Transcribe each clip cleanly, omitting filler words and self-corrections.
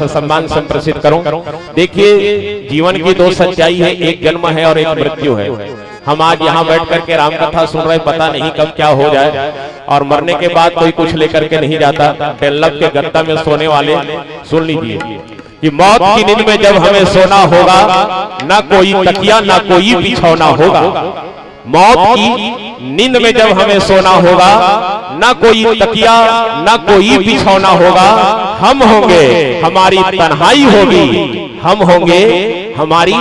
सम्मान संप्रेषित करूं। देखिए, जीवन की दो सच्चाई है, एक जन्म है और एक मृत्यु है। हम आज यहाँ बैठ करके राम कथा सुन रहे, पता नहीं कब क्या हो जाए, और मरने के बाद कोई कुछ लेकर के नहीं जाता। डेल्लभ के गत्ता में सोने वाले सुन लीजिए कि मौत की नींद में जब हमें सोना होगा, ना कोई तकिया ना कोई बिछौना होगा। मौत की नींद में जब हमें सोना होगा, ना कोई तकिया ना कोई बिछौना होगा। हम होंगे, हमारी तन्हाई होगी, हम होंगे, हमारी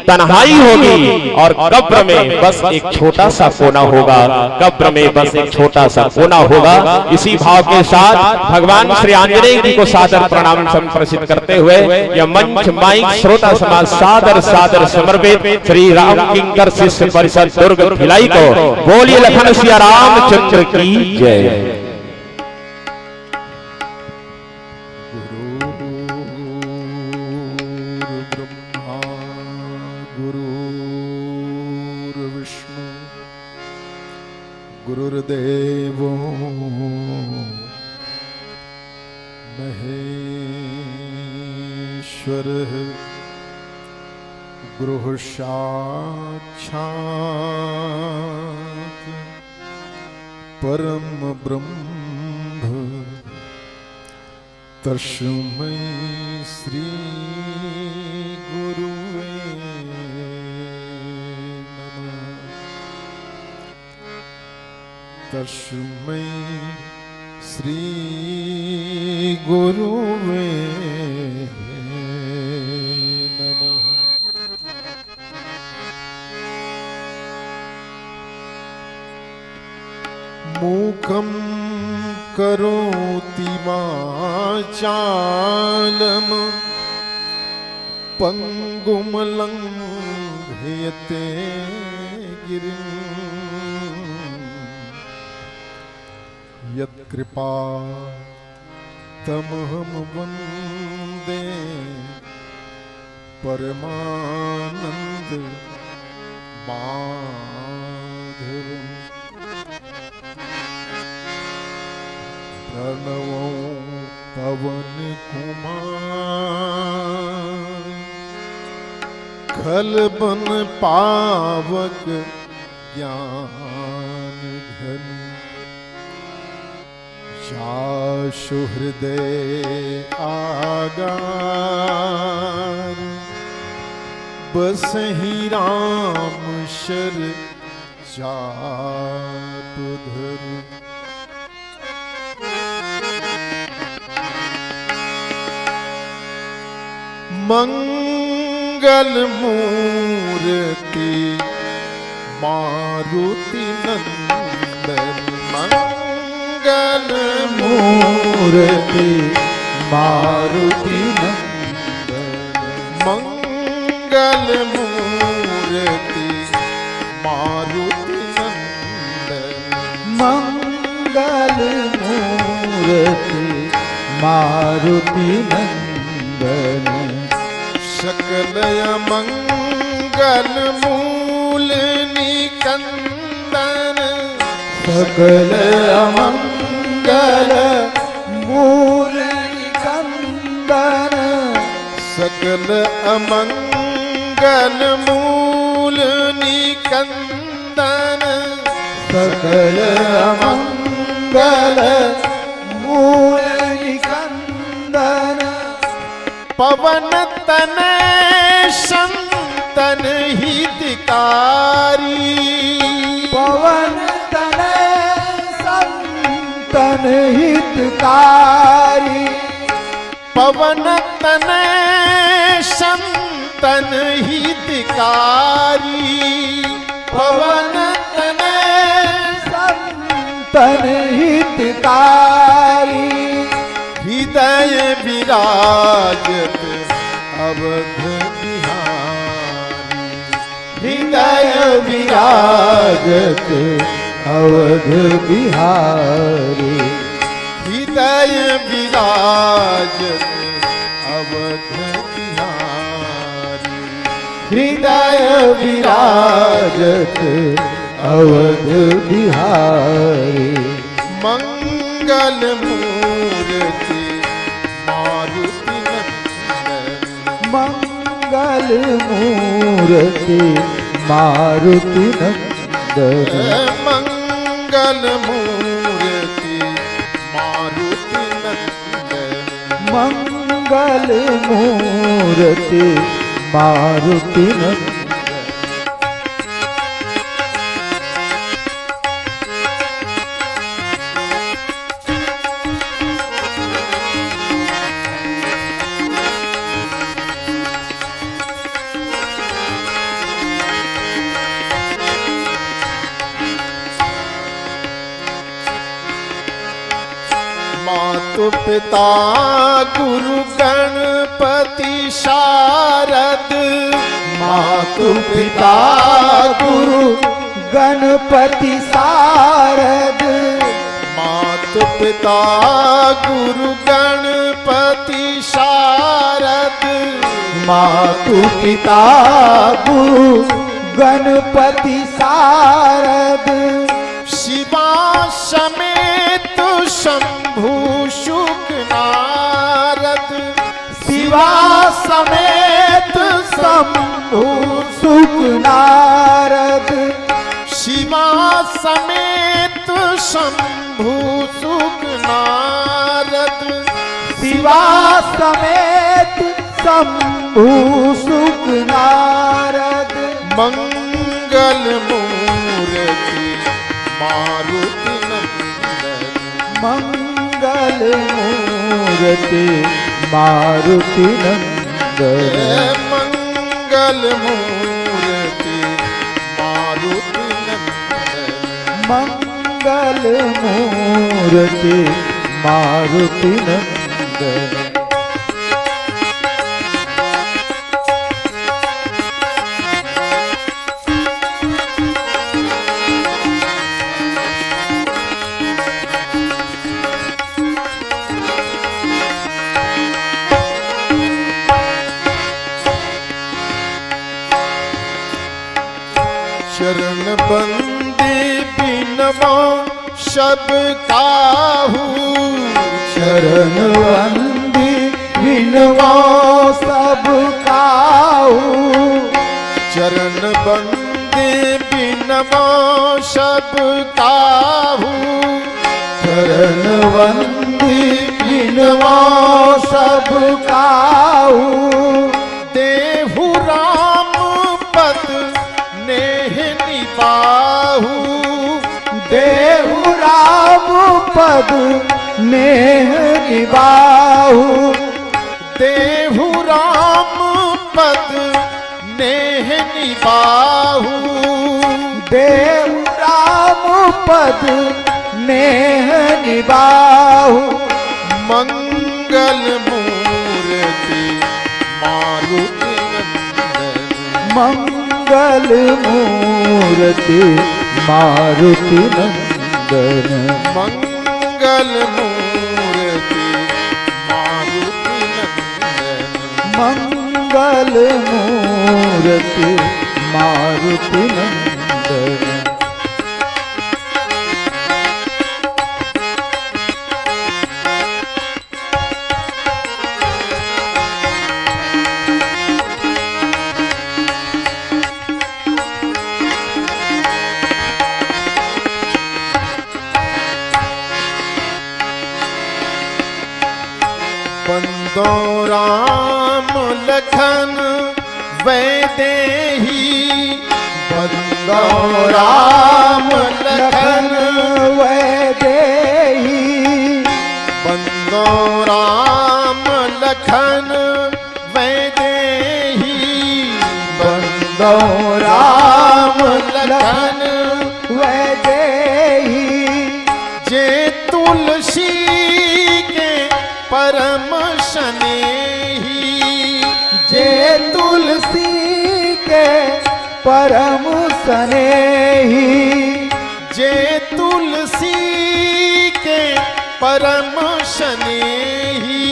तन्हाई होगी, और कब्र में बस एक छोटा सा कोना होगा, कब्र में बस एक छोटा सा कोना होगा। इसी भाव के साथ भगवान श्री आंजनेय जी को सादर प्रणाम संप्रेषित करते हुए यह मंच माइक श्रोता समाज सादर सादर समर्पित श्री राम किंकर शिष्य परिषद दुर्ग भिलाई को बोलिए लखन सिया रामचंद्र की जय। गुरुर्देवो महेश्वरः गुरुः साक्षात् परम ब्रह्म तस्मै श्री गुरुवे नमः। तस्मै श्री गुरुवे नमः। मूकं करोति वाचालं पंगुं लंघयते गिरिं यत्कृपा तमहं वन्दे परमानंद माधवम्। प्रणवो पवन कुमार खलबन पावक ज्ञान घन जाशु हृदय आगार बसहि राम शर चाप धरु। मंगल मूर्ति मारुति नंदन मंगल मूर्ति मारुति नंदन मंगल मूर्ति मारुति नंदन मंगल मूर्ति मारुति नंदन सकल मंगल मूल निकंदन सकल मंगल मूल निकंदन सकल अमंगल मूल निकंदन सकल अमंगल मूल निकंदन पवन तनय संतन हितकारी पवन तनय संतन हितकारी पवन तनय संतन हितकारी पवन तनय संतन हितकारी हृदय विराजत अवध बिहारी हृदय विराजत अवध बिहारी हृदय विराजत अवध बिहारी हृदय विराजत अवध बिहारी मंगल मूर्ति मारुति नंदन मंगल मूर्ति मारुति नंदन मंगल मूर्ति मारुति नंदन मंगल मूर्ति मारुति नंदन मातु पिता गुरु गणपति शारद मातु पिता गुरु गणपति शारद मातु पिता गुरु गणपति शारद मातु पिता गुरु गणपति शारद शिवा समेत शंभु शुक नारद शिवा समेत शंभु सुख नारद शिवा समेत शंभु सुख नारद शिवा समेत शंभु सुख नारद मंगल मूर्ति मारुति नंदन मंगल मूर्ति मारुति नंदन मंगल मूर्ति मारुति नंदन मंगल मूर्ति मारुति नंदन शरण बंदे बिनवा सब काहू शरण वंदी विनवा सब काहू चरण बंदे बिनवा सब काहू शरण वंदी विनवा सब काहू देहु राम पद नेह निबाहू देहु राम पद नेह निबाहु देहु राम पद नेह निबाहू देहु राम पद नेह निबाहु मंगल मूर्ति मारुति नंदन मंगल मूर्ति मारुति नंदन मंगल मूर्ति मारुति नंदन मंगल मूर्ति मारुति नंदन बंदो राम लखन वैदेही बंदो राम लखन वैदेही बंदो राम लखन वैदेही बंदो राम लखन वैदेही जे तुलसी के परम स्नेही जे तुलसी के परम स्नेही जे तुलसी के परम स्नेही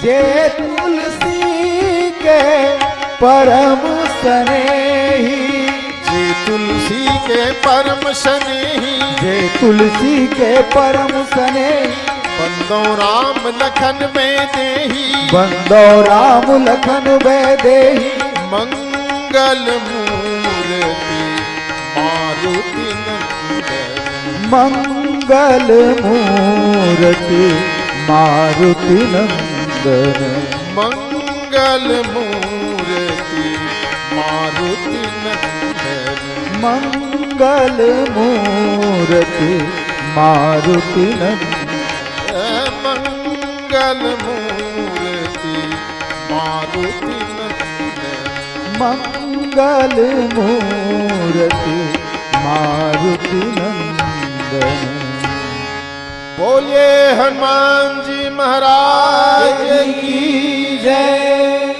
जे तुलसी के परम स्नेही जे तुलसी के परम स्नेही जे तुलसी के परम स्नेही बंदो राम लखन में देही बंदो राम लखन वैदेही मंगल मूर्ति मारुति नंदन मंगल मूर्ति मारुति नंदन मंगल मूर्ति मारुति नंदन मंगल मूर्ति मारुति नंदन मंगल मूर्ति मारुति नंदन मंगल मूर्ति मारुति नंदन। बोलिए हनुमान जी महाराज की जय।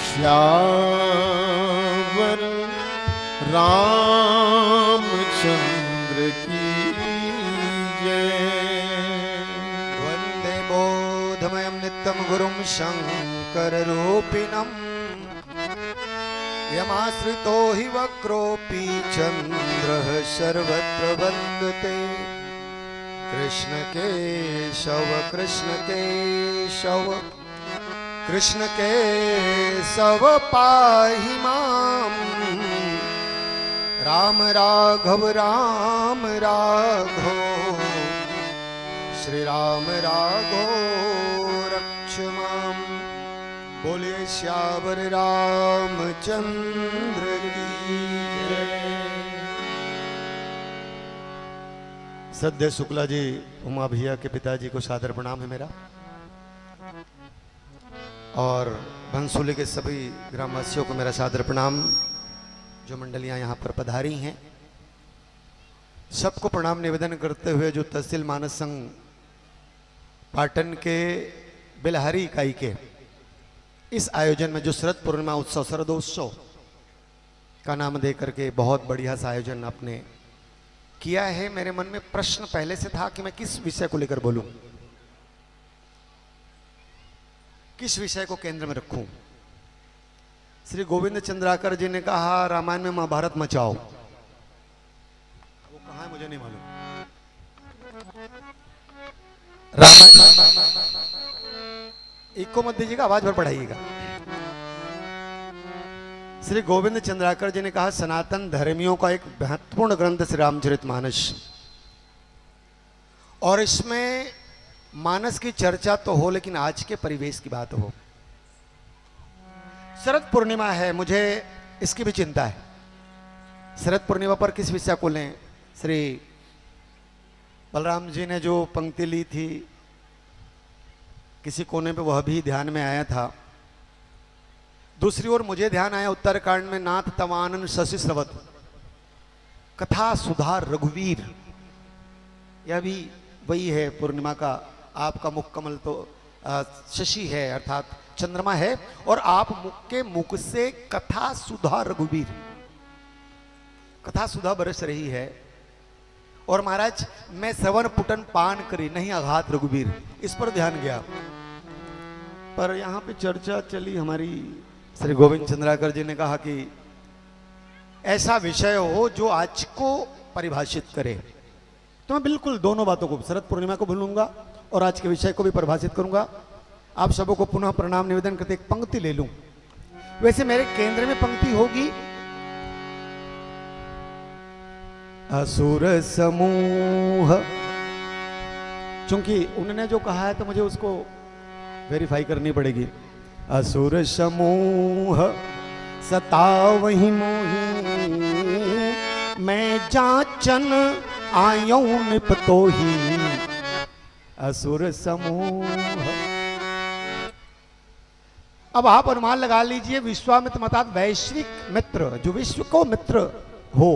श्यावर रामचंद्र की जय। वंदे बोधमयं नित्यं गुरुं शंकररूपिणं यमाश्रितो हि वक्रोऽपि चन्द्रः सर्वत्र वन्दते। कृष्ण केशव कृष्ण केशव कृष्ण केशव पाहि माम्। राम राघव श्री राम राघव रक्ष माम्। बोलिए श्यावर रामचंद्र की जय। श्रद्धेय शुक्ला जी उमा भैया के पिताजी को सादर प्रणाम है मेरा, और बंसुली के सभी ग्रामवासियों को मेरा सादर प्रणाम। जो मंडलियां यहाँ पर पधारी हैं सबको प्रणाम निवेदन करते हुए जो तहसील मानस संघ पाटन के बिलहरी इकाई के इस आयोजन में जो शरद पूर्णिमा उत्सव शरदोत्सव का नाम दे करके बहुत बढ़िया सा आयोजन आपने किया है। मेरे मन में प्रश्न पहले से था कि मैं किस विषय को लेकर बोलूं, किस विषय को केंद्र में रखूं। श्री गोविंद चंद्राकर जी ने कहा रामायण में महाभारत मचाओ। वो कहाँ है मुझे नहीं मालूम। इको मत दीजिएगा, आवाज भर बढ़ाइएगा। श्री गोविंद चंद्राकर जी ने कहा सनातन धर्मियों का एक महत्वपूर्ण ग्रंथ श्री रामचरितमानस, और इसमें मानस की चर्चा तो हो लेकिन आज के परिवेश की बात हो। शरद पूर्णिमा है, मुझे इसकी भी चिंता है। शरद पूर्णिमा पर किस विषय को लें। श्री बलराम जी ने जो पंक्ति ली थी किसी कोने पे वह भी ध्यान में आया था। दूसरी ओर मुझे ध्यान आया उत्तरकांड में नाथ तवानन शशि स्रवत कथा सुधार रघुवीर, यह भी वही है पूर्णिमा का। आपका मुख कमल तो शशि है अर्थात चंद्रमा है, और आप मुख के मुख से कथा सुधा रघुवीर, कथा सुधा बरस रही है। और महाराज मैं श्रवण पुटन पान करी नहीं आघात रघुवीर, इस पर ध्यान गया। पर यहाँ पे चर्चा चली हमारी, श्री गोविंद चंद्राकर जी ने कहा कि ऐसा विषय हो जो आज को परिभाषित करे। तो मैं बिल्कुल दोनों बातों को, शरद पूर्णिमा को भूलूंगा और आज के विषय को भी परिभाषित करूंगा। आप सबों को पुनः प्रणाम निवेदन करते एक पंक्ति ले लूं। वैसे मेरे केंद्र में पंक्ति होगी असुर समूह, चूंकि उन्होंने जो कहा है तो मुझे उसको वेरीफाई करनी पड़ेगी। असुर समूह सतावहि मोहि, मैं जाचन आयो निपतो ही। असुर समूह, अब आप अनुमान लगा लीजिए विश्वामित्र अर्थात वैश्विक मित्र, जो विश्व को मित्र हो,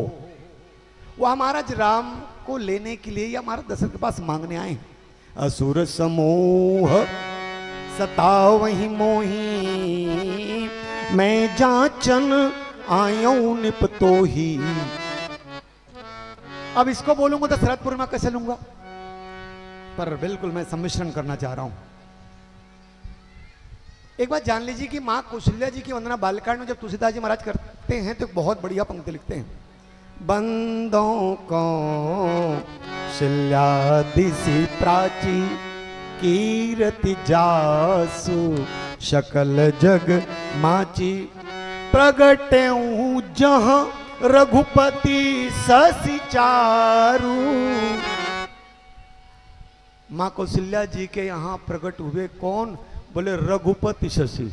वह महाराज राम को लेने के लिए या महाराज दशरथ के पास मांगने आए। असुर समूह सतावहि मोहि, मैं जाचन आयो निपतो ही। अब इसको बोलूंगा तो शरद पूर्णिमा कैसे लूंगा, पर बिल्कुल मैं सम्मिश्रण करना चाह रहा हूं। एक बात जान लीजिए कि मां कौशल्या जी की वंदना बालकांड में जब तुलसीदास जी महाराज करते हैं तो बहुत बढ़िया पंक्ति लिखते हैं। बंदों को कौशल्यादिसि प्राची कीर्ति जासु सकल जग माची प्रगटेऊ जहां रघुपति शशि चारु। मां कौशल्या जी के यहां प्रकट हुए कौन? बोले रघुपति शशि।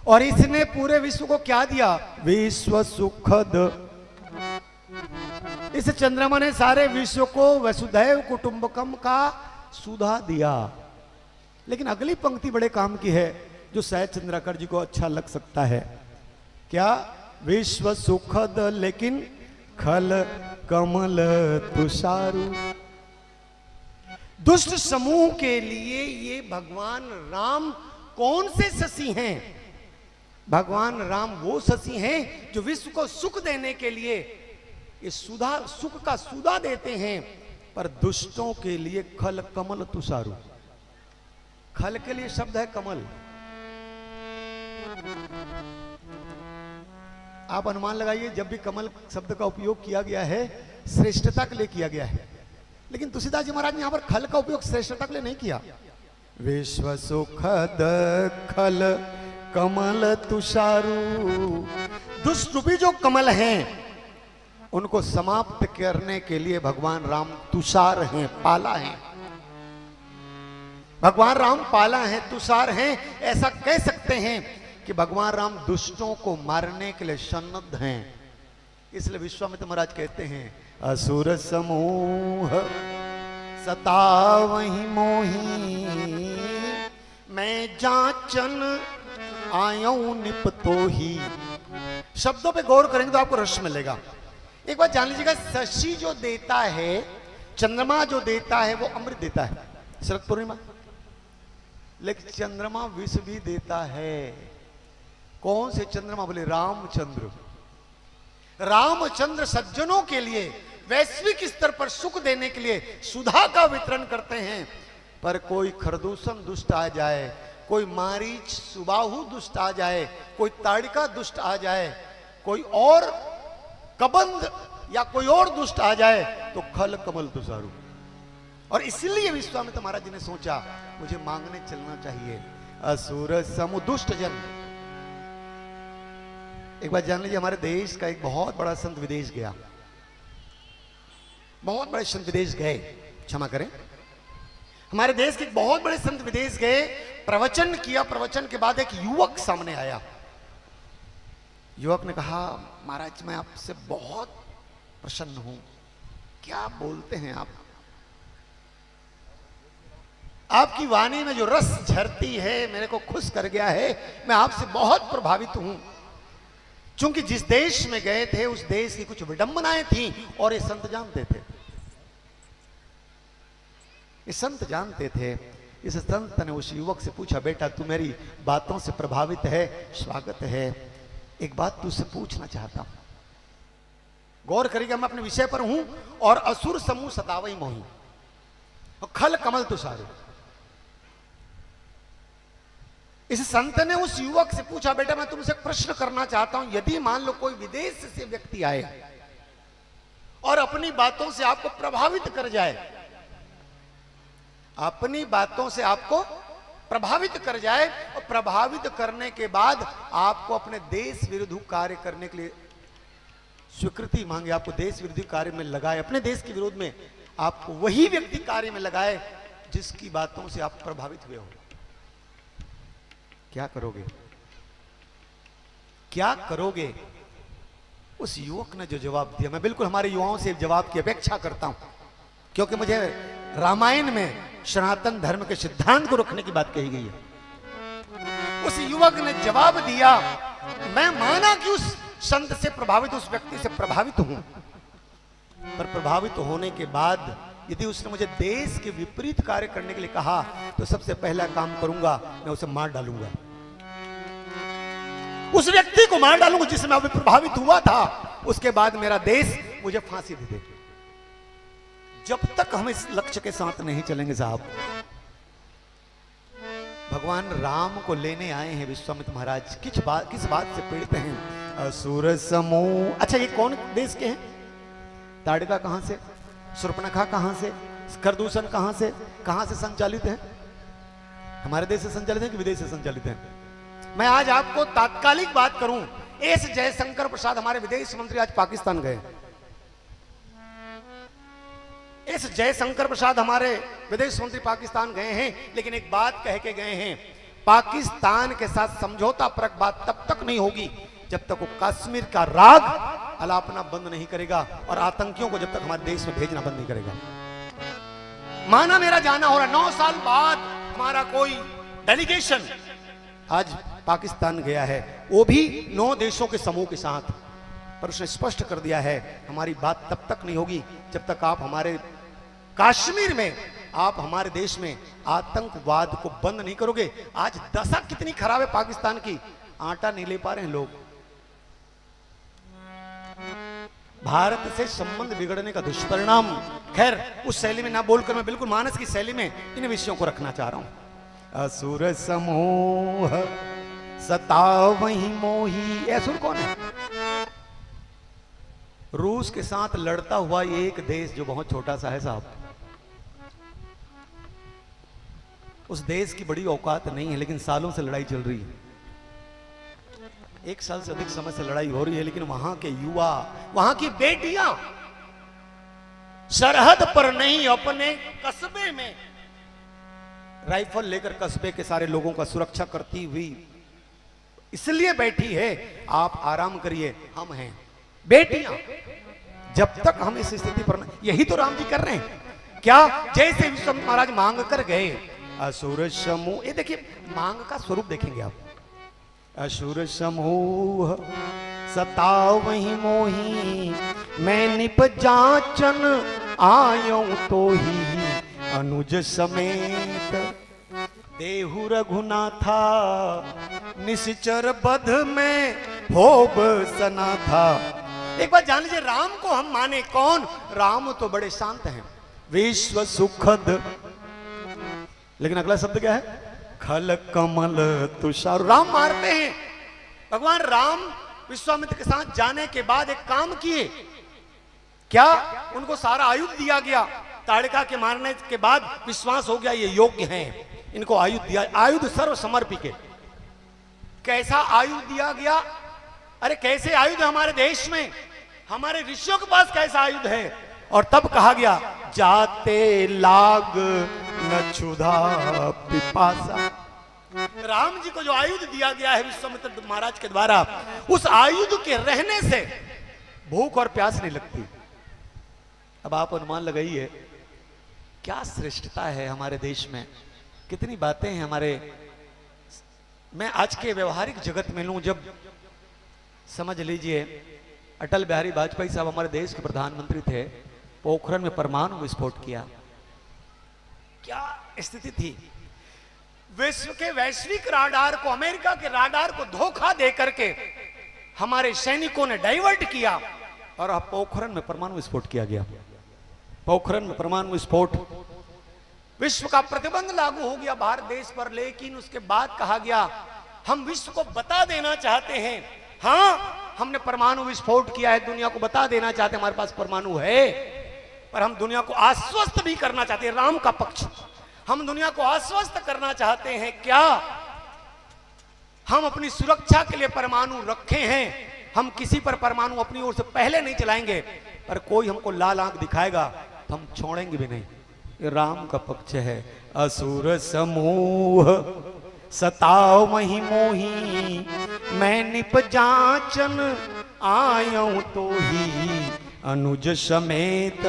और इसने पूरे विश्व को क्या दिया? विश्व सुखद। इस चंद्रमा ने सारे विश्व को वसुधैव कुटुंबकम का सुधा दिया। लेकिन अगली पंक्ति बड़े काम की है, जो शायद चंद्राकर जी को अच्छा लग सकता है। क्या? विश्व सुखद लेकिन खल कमल तुषारु। दुष्ट समूह के लिए ये भगवान राम कौन से शशि हैं? भगवान राम वो शशि हैं जो विश्व को सुख देने के लिए ये सुधा, सुख का सुधा देते हैं, पर दुष्टों के लिए खल कमल तुषारु। खल के लिए शब्द है कमल। आप अनुमान लगाइए, जब भी कमल शब्द का उपयोग किया गया है श्रेष्ठता के लिए किया गया है, लेकिन तुलसीदास जी महाराज ने यहां पर खल का उपयोग श्रेष्ठता के लिए नहीं किया। विश्व सुखद खल कमल तुषारु। दुष्ट रूपी जो कमल हैं उनको समाप्त करने के लिए भगवान राम तुषार हैं, पाला हैं। भगवान राम पाला है, तुषार हैं। ऐसा कह सकते हैं कि भगवान राम दुष्टों को मारने के लिए सन्नद्ध हैं। इसलिए विश्वामित्र महाराज कहते हैं, असुर समूह सतावहि मोही, मैं जांचन आयऊ निपतो ही। शब्दों पे गौर करेंगे तो आपको रस मिलेगा। एक बात जान लीजिएगा, शशि जो देता है, चंद्रमा जो देता है, वो अमृत देता है, शरद पूर्णिमा। लेकिन चंद्रमा विष भी देता है। कौन से चंद्रमा? बोले रामचंद्र। रामचंद्र सज्जनों के लिए वैश्विक स्तर पर सुख देने के लिए सुधा का वितरण करते हैं। पर कोई खरदूषण दुष्ट आ जाए, कोई मारीच सुबाहु दुष्ट आ जाए, कोई ताड़िका दुष्ट आ जाए, कोई और कबंध या कोई और दुष्ट आ जाए तो खल कमल तुषारु। और इसलिए विश्वामित्र महाराज जी ने सोचा मुझे मांगने चलना चाहिए। असुर समु दुष्ट जन। एक बात जान लीजिए, हमारे देश का एक बहुत बड़ा संत विदेश गया, बहुत बड़े संत विदेश गए, क्षमा करें, हमारे देश के बहुत बड़े संत विदेश गए, प्रवचन किया। प्रवचन के बाद एक युवक सामने आया। युवक ने कहा, महाराज मैं आपसे बहुत प्रसन्न हूं। क्या बोलते हैं आप? आपकी वाणी में जो रस झरती है मेरे को खुश कर गया है। मैं आपसे बहुत प्रभावित हूं। चूंकि जिस देश में गए थे उस देश की कुछ विडंबनाएं थी और ये संत जानते थे। ये संत जानते थे। इस संत ने उस युवक से पूछा, बेटा तू मेरी बातों से प्रभावित है, स्वागत है, एक बात तुझसे पूछना चाहता हूं। गौर करिएगा, मैं अपने विषय पर हूं। और असुर समूह सतावई मोही और खल कमल तुषारु। इस संत ने उस युवक से पूछा, बेटा मैं तुमसे एक प्रश्न करना चाहता हूं। यदि मान लो कोई विदेश से व्यक्ति आए और अपनी बातों से आपको प्रभावित कर जाए, अपनी बातों से आपको प्रभावित कर जाए और प्रभावित करने के बाद आपको अपने देश विरुद्ध कार्य करने के लिए स्वीकृति मांगे, आपको देश विरोधी कार्य में लगाए, अपने देश के विरोध में आपको वही व्यक्ति कार्य में लगाए जिसकी बातों से आप प्रभावित हुए हो, क्या करोगे? क्या करोगे? उस युवक ने जो जवाब दिया, मैं बिल्कुल हमारे युवाओं से जवाब की अपेक्षा करता हूं, क्योंकि मुझे रामायण में सनातन धर्म के सिद्धांत को रखने की बात कही गई है। उस युवक ने जवाब दिया, मैं माना कि उस संत से प्रभावित, उस व्यक्ति से प्रभावित हूं, पर प्रभावित होने के बाद यदि उसने मुझे देश के विपरीत कार्य करने के लिए कहा तो सबसे पहला काम करूंगा, मैं उसे मार डालूंगा। उस व्यक्ति को मार डालूंगा जिससे मैं अभी प्रभावित हुआ था। उसके बाद मेरा देश मुझे फांसी दे दे। जब तक हम इस लक्ष्य के साथ नहीं चलेंगे साहब। भगवान राम को लेने आए हैं विश्वामित्र महाराज। किस बात से पीड़ित हैं? असुर समूह। अच्छा, ये कौन देश के हैं? ताड़का कहां से? शूर्पणखा कहां से, खरदूषण कहां से संचालित है? हमारे देश से संचालित है कि विदेश से संचालित है? मैं आज आपको तात्कालिक बात करूं, एस जयशंकर प्रसाद हमारे विदेश मंत्री आज पाकिस्तान गए। एस जयशंकर प्रसाद हमारे विदेश मंत्री पाकिस्तान गए हैं, लेकिन एक बात कह के गए हैं, पाकिस्तान के साथ समझौता परक बात तब तक नहीं होगी जब तक वो कश्मीर का राग अलापना बंद नहीं करेगा और आतंकियों को जब तक हमारे देश में भेजना बंद नहीं करेगा। माना मेरा जाना हो रहा, 9 साल बाद हमारा कोई डेलीगेशन आज पाकिस्तान गया है, वो भी 9 देशों के समूह के साथ, पर उसने स्पष्ट कर दिया है हमारी बात तब तक नहीं होगी जब तक आप हमारे कश्मीर में, आप हमारे देश में आतंकवाद को बंद नहीं करोगे। आज दशा कितनी खराब है पाकिस्तान की, आटा नहीं ले पा रहे हैं लोग। भारत से संबंध बिगड़ने का दुष्परिणाम, खैर उस शैली में ना बोलकर मैं बिल्कुल मानस की शैली में इन विषयों को रखना चाह रहा हूं। असुर समूह सतावहि मोही, असुर कौन है? रूस के साथ लड़ता हुआ एक देश जो बहुत छोटा सा है साहब, उस देश की बड़ी औकात नहीं है, लेकिन सालों से लड़ाई चल रही है, 1 साल से अधिक समय से लड़ाई हो रही है, लेकिन वहां के युवा, वहां की बेटियां सरहद पर नहीं, अपने कस्बे में राइफल लेकर कस्बे के सारे लोगों का सुरक्षा करती हुई इसलिए बैठी है। आप आराम करिए, हम हैं बेटियां, जब तक हम इस स्थिति पर, यही तो राम जी कर रहे हैं। क्या? जैसे विश्वामित्र महाराज मांग कर गए, असुर समूह, ये देखिए मांग का स्वरूप देखेंगे आप, असुर समूह सतावहि मोही, मैं निप जाचन आयो तो ही, अनुज समेत देहु रघुनाथा, निश्चर बध में होब सना था। एक बात जान लीजिए, राम को हम माने कौन? राम तो बड़े शांत हैं, विश्व सुखद, लेकिन अगला शब्द क्या है? खल कमल तुषार। राम मारते हैं। भगवान राम विश्वामित्र के साथ जाने के बाद एक काम किए, क्या? उनको सारा आयुध दिया गया। ताड़का के मारने के बाद विश्वास हो गया ये योग्य हैं, इनको आयुध दिया, आयुध सर्व समर्पी के। कैसा आयुध दिया गया? अरे कैसे आयुध हमारे देश में, हमारे ऋषियों के पास कैसा आयुध है? और तब कहा गया, जाते लाग न क्षुधा पिपासा। राम जी को जो आयुध दिया गया है विश्वामित्र महाराज के द्वारा, उस आयुध के रहने से भूख और प्यास नहीं लगती। अब आप अनुमान लगाइए क्या श्रेष्ठता है हमारे देश में, कितनी बातें हैं हमारे। मैं आज के व्यवहारिक जगत में लूं, जब समझ लीजिए अटल बिहारी वाजपेयी साहब हमारे देश के प्रधानमंत्री थे, पोखरण में परमाणु विस्फोट किया, क्या स्थिति थी। विश्व के वैश्विक राडार को, अमेरिका के राडार को धोखा दे करके हमारे सैनिकों ने डाइवर्ट किया और अब पोखरण में परमाणु विस्फोट किया गया। पोखरण में परमाणु विस्फोट, विश्व का प्रतिबंध लागू हो गया भारत देश पर, लेकिन उसके बाद कहा गया हम विश्व को बता देना चाहते हैं, हाँ हमने परमाणु विस्फोट किया है, दुनिया को बता देना चाहते हैं हमारे पास परमाणु है, पर हम दुनिया को आश्वस्त भी करना चाहते हैं। राम का पक्ष, हम दुनिया को आश्वस्त करना चाहते हैं, क्या हम अपनी सुरक्षा के लिए परमाणु रखे हैं, हम किसी पर परमाणु अपनी ओर से पहले नहीं चलाएंगे, पर कोई हमको लाल आंख दिखाएगा तो हम छोड़ेंगे भी नहीं। ये राम का पक्ष है। असुर समूह सतावहि मोही, मैं निप जाचन आयऊं तो ही, अनुज समेत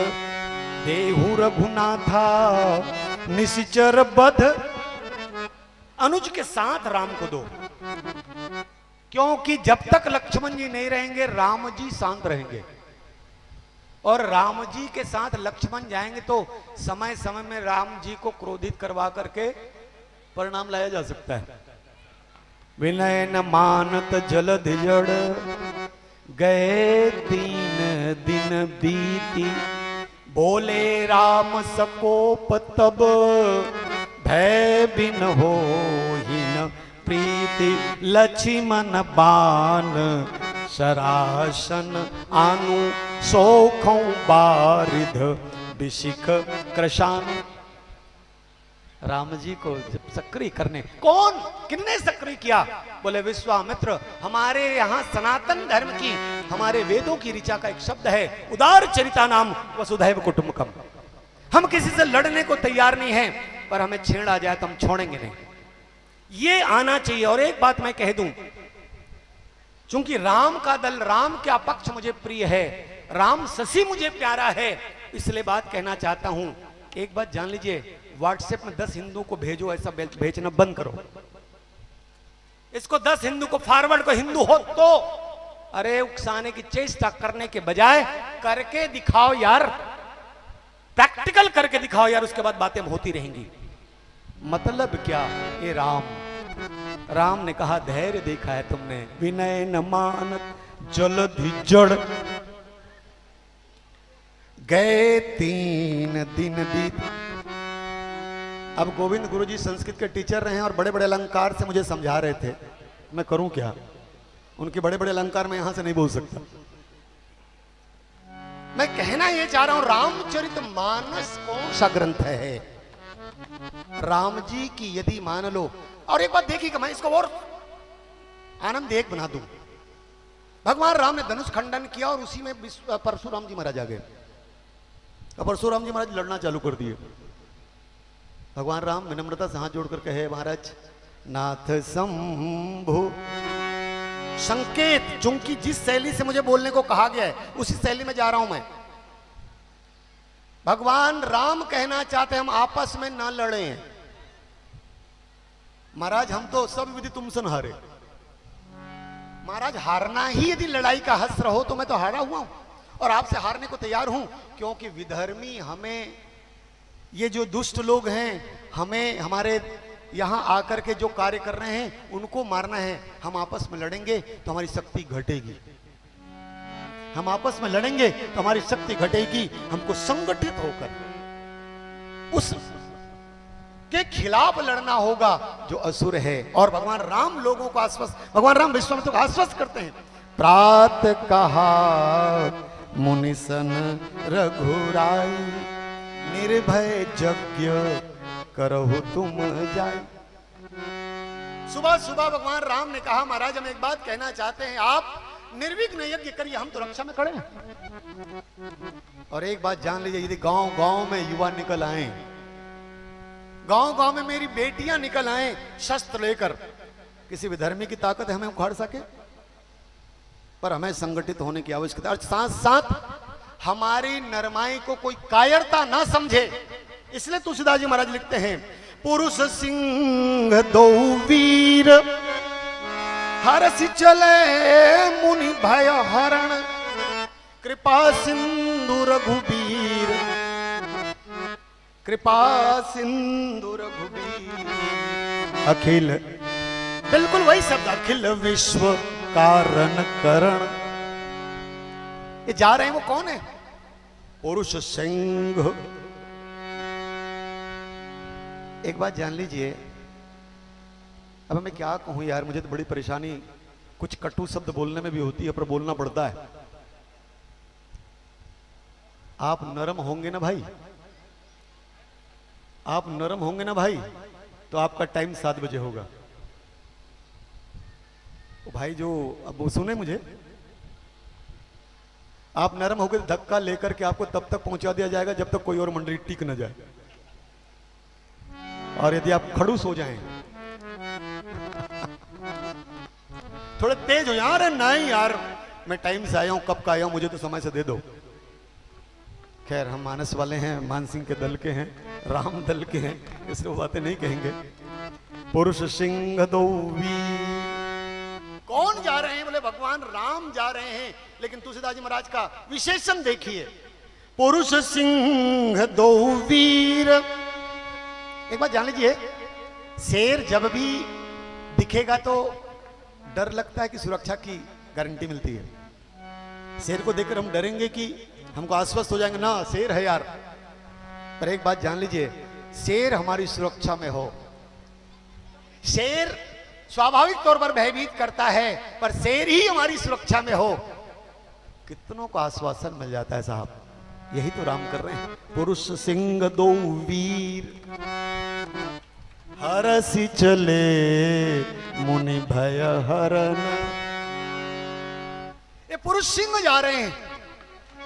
देहु रघुनाथा, निश्चर बध। अनुज के साथ राम को दो, क्योंकि जब तक लक्ष्मण जी नहीं रहेंगे राम जी शांत रहेंगे, और राम जी के साथ लक्ष्मण जाएंगे तो समय समय में राम जी को क्रोधित करवा करके परिणाम लाया जा सकता है। विनय न मानत जलध जड़, गए 3 दिन बीती, बोले राम सकोप तब, भय बिन हो ही न प्रीति, लक्ष्मण बाण सरासन आनु, सोखों बारिध बिशिख कृशान। राम जी को जब सक्रिय करने, कौन किसने सक्रिय किया? बोले विश्वामित्र। हमारे यहाँ सनातन धर्म की, हमारे वेदों की ऋचा का एक शब्द है, उदार चरिता नाम वसुधैव कुटुंबकम। हम किसी से लड़ने को तैयार नहीं हैं, पर हमें छेड़ आ जाए तो हम छोड़ेंगे नहीं। ये आना चाहिए। और एक बात मैं कह दूं, चूंकि राम का दल, राम का पक्ष मुझे प्रिय है, राम शशि मुझे प्यारा है, इसलिए बात कहना चाहता हूं। एक बात जान लीजिए, व्हाट्सएप में 10 हिंदू को भेजो, ऐसा भेजना बंद करो। इसको 10 हिंदू को फॉरवर्ड को, हिंदू हो तो अरे उकसाने की चेष्टा करने के बजाय करके दिखाओ यार, प्रैक्टिकल करके दिखाओ यार, उसके बाद बातें होती रहेंगी। मतलब क्या? ये राम ने कहा धैर्य देखा है तुमने, विनय न मानत जलधि जड़, गए 3 दिन बीत। अब गोविंद गुरुजी संस्कृत के टीचर रहे हैं और बड़े बड़े अलंकार से मुझे समझा रहे थे, मैं करूं क्या? उनके बड़े बड़े अलंकार मैं यहां से नहीं बोल सकता। मैं कहना यह चाह रहा हूं, रामचरितमानस कौन सा ग्रंथ है? राम जी की यदि मान लो, और एक बात देखिएगा, मैं इसको और आनंद एक बना दूं। भगवान राम ने धनुष खंडन किया और उसी में परशुराम जी महाराज आ गए। परशुराम जी महाराज लड़ना चालू कर दिए। भगवान राम विनम्रता से हाथ जोड़कर कहे, महाराज नाथ शंभु। संकेत, चूंकि जिस शैली से मुझे बोलने को कहा गया है उसी शैली में जा रहा हूं मैं। भगवान राम कहना चाहते हैं हम आपस में ना लड़ें। महाराज हम तो सब विधि तुमसे हारे। महाराज हारना ही यदि लड़ाई का हस्त्र हो तो मैं तो हारा हुआ हूं और आपसे हारने को तैयार हूं, क्योंकि विधर्मी हमें, ये जो दुष्ट लोग हैं, हमें हमारे यहां आकर के जो कार्य कर रहे हैं उनको मारना है। हम आपस में लड़ेंगे तो हमारी शक्ति घटेगी, हम आपस में लड़ेंगे तो हमारी शक्ति घटेगी। हमको संगठित होकर उस के खिलाफ लड़ना होगा जो असुर है। और भगवान राम लोगों को आश्वस्त, भगवान राम विश्वामित्र को आश्वस्त करते हैं। प्रात कहा मुनिसन रघुराई, निर्भय यज्ञ करहु तुम जाय। सुबह सुबह भगवान राम ने कहा, महाराज हम एक बात कहना चाहते हैं, आप निर्विघ्न यज्ञ करिए, हम तो रक्षा में खड़े हैं। और एक बात जान लीजिए, यदि गांव गांव में युवा निकल आए, गांव गांव में मेरी बेटियां निकल आए शस्त्र लेकर, किसी विधर्मी की ताकत हमें उखाड़ सके, पर हमें संगठित होने की आवश्यकता। और साथ साथ हमारी नरमाई को कोई कायरता ना समझे, इसलिए तुलसीदास जी महाराज लिखते हैं, पुरुष सिंह दो वीर, हरसि चले मुनि भय हरण, कृपा सिंधु रघुबीर, कृपा सिंधु रघुबीर, अखिल, बिल्कुल वही शब्द, अखिल विश्व कारण करण। ये जा रहे हैं वो कौन है? पुरुष सिंह। एक बात जान लीजिए, अब मैं क्या कहूं यार, मुझे तो बड़ी परेशानी कुछ कटु शब्द बोलने में भी होती है, पर बोलना पड़ता है। आप नरम होंगे ना भाई, आप नरम होंगे ना भाई, तो आपका टाइम 7 बजे होगा। तो भाई जो अब वो सुने मुझे, आप नरम होकर धक्का लेकर के आपको तब तक पहुंचा दिया जाएगा जब तक कोई और मंडली टिक न जाए। और यदि आप खड़ूस हो जाएं, थोड़े तेज हो यार, नहीं यार मैं टाइम से आया हूं, कब का आया हूं, मुझे तो समय से दे दो। खैर हम मानस वाले हैं, मान सिंह के दल के हैं, राम दल के हैं, इसलिए वो बातें नहीं कहेंगे। पुरुष सिंह दो वीर, कौन जा रहे हैं? बोले भगवान राम जा रहे हैं। लेकिन तुलसीदास जी महाराज का विशेषण देखिए, पुरुष सिंह दो वीर। एक बात जान लीजिए, शेर जब भी दिखेगा तो डर लगता है कि सुरक्षा की गारंटी मिलती है। शेर को देखकर हम डरेंगे कि हमको आश्वस्त हो जाएंगे ना, शेर है यार। पर एक बात जान लीजिए, शेर हमारी सुरक्षा में हो, शेर स्वाभाविक तौर पर भयभीत करता है, पर शेर ही हमारी सुरक्षा में हो, कितनों को आश्वासन मिल जाता है साहब। यही तो राम कर रहे हैं। पुरुष सिंह दो वीर हरसि चले मुनि भय हरन। ये पुरुष सिंह जा रहे हैं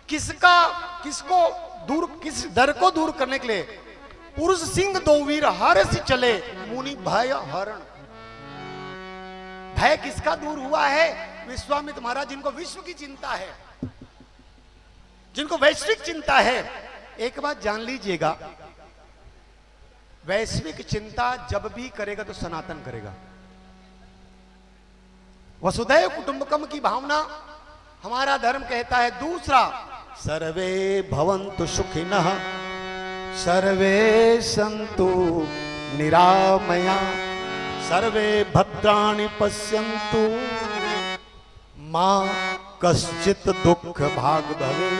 किसको दूर, किस डर को दूर करने के लिए। पुरुष सिंह दो वीर हरसि चले मुनि भय हरण। भय किसका दूर हुआ है? विश्वामित्र महाराज, जिनको विश्व की चिंता है, जिनको वैश्विक चिंता है। एक बात जान लीजिएगा, वैश्विक चिंता जब भी करेगा तो सनातन करेगा। वसुधैव कुटुंबकम की भावना हमारा धर्म कहता है। दूसरा, सर्वे भवन्तु सुखिनः सर्वे सन्तु निरामया सर्वे भद्राणि पश्यन्तु मां कश्चित दुख भाग भवे।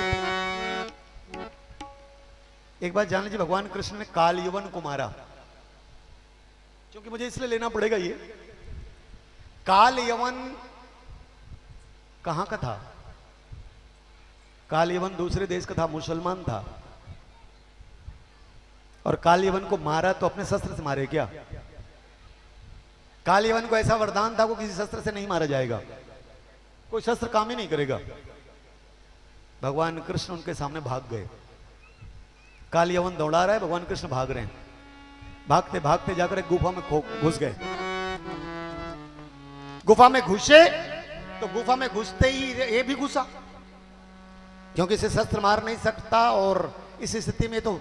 एक बात जान लीजिए, भगवान कृष्ण ने काल यवन को मारा, क्योंकि मुझे इसलिए लेना पड़ेगा। ये काल यवन कहां का था? काल यवन दूसरे देश का था, मुसलमान था। और काल यवन को मारा तो अपने शस्त्र से मारे क्या? काल यवन को ऐसा वरदान था, वो किसी शस्त्र से नहीं मारा जाएगा, कोई शस्त्र काम ही नहीं करेगा। भगवान कृष्ण उनके सामने भाग गए। काल यवन दौड़ा रहा है, भगवान कृष्ण भाग रहे हैं। भागते भागते जाकर एक गुफा में घुस गए। गुफा में घुसे तो गुफा में घुसते ही ये भी घुसा, क्योंकि इसे शस्त्र मार नहीं सकता और इस स्थिति में तो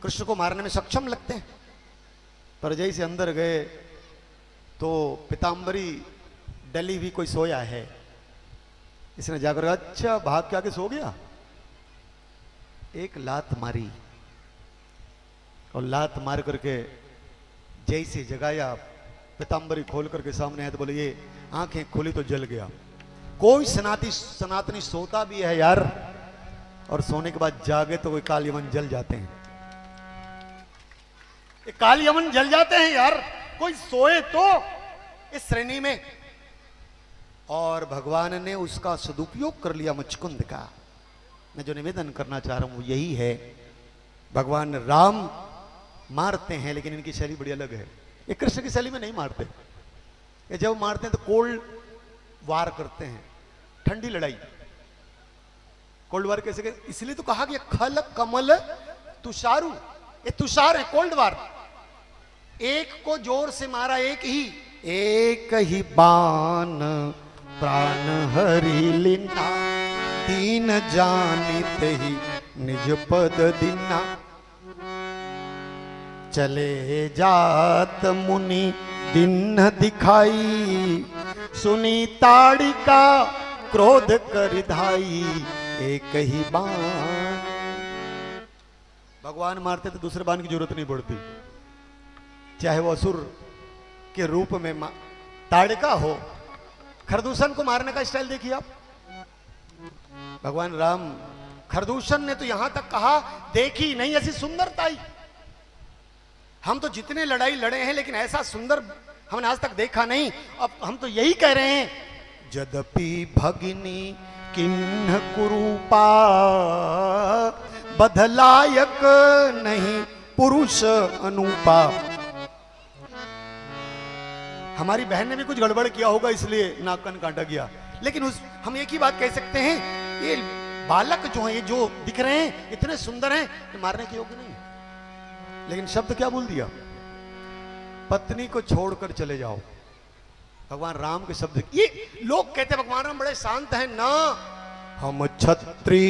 कृष्ण को मारने में सक्षम लगते हैं। पर जैसे अंदर गए तो पीताम्बरी डली हुई कोई सोया है। इसने जाकर कहा, अच्छा भाग के आके सो गया। एक लात मारी और लात मार करके जैसे जगाया, पीताम्बरी खोल करके सामने है तो बोले, ये आंखें खोली तो जल गया। कोई सनातनी सोता भी है यार, और सोने के बाद जागे तो कोई काल यमन जल जाते हैं। ये काल यमन जल जाते हैं यार, कोई सोए तो इस श्रेणी में। और भगवान ने उसका सदुपयोग कर लिया मुचकुंद का। मैं जो निवेदन करना चाह रहा हूं वो यही है, भगवान राम मारते हैं लेकिन इनकी शैली बड़ी अलग है। ये कृष्ण की शैली में नहीं मारते। ये जब मारते हैं तो कोल्ड वार करते हैं, ठंडी लड़ाई। कोल्ड वार कैसे? इसलिए तो कहा गया खल कमल तुषारु, ये तुषार है, कोल्ड वार। एक को जोर से मारा, एक ही बाण प्राण हरि लीना तीन जानित ही निज पद दीना। चले जात मुनि दिन दिखाई सुनी ताड़िका क्रोध कर धाई एक ही बाण। भगवान मारते तो दूसरे बाण की जरूरत नहीं पड़ती, चाहे वो असुर के रूप में ताड़िका हो। खरदूषण को मारने का स्टाइल देखिए आप। भगवान राम, खरदूषण ने तो यहां तक कहा, देखी नहीं ऐसी सुंदरताई। हम तो जितने लड़ाई लड़े हैं लेकिन ऐसा सुंदर हमने आज तक देखा नहीं। अब हम तो यही कह रहे हैं, यद्यपि भगिनी किन्ह कुरूपा बधलायक नहीं पुरुष अनुपा। हमारी बहन ने भी कुछ गड़बड़ किया होगा इसलिए नाक कान काटा गया, लेकिन हम एक ही बात कह सकते हैं, ये बालक जो है, ये जो दिख रहे हैं इतने सुंदर हैं, ये मारने के योग्य नहीं। लेकिन शब्द क्या बोल दिया? पत्नी को छोड़कर चले जाओ। भगवान राम के शब्द। ये लोग कहते हैं भगवान राम बड़े शांत हैं ना। हम छत्री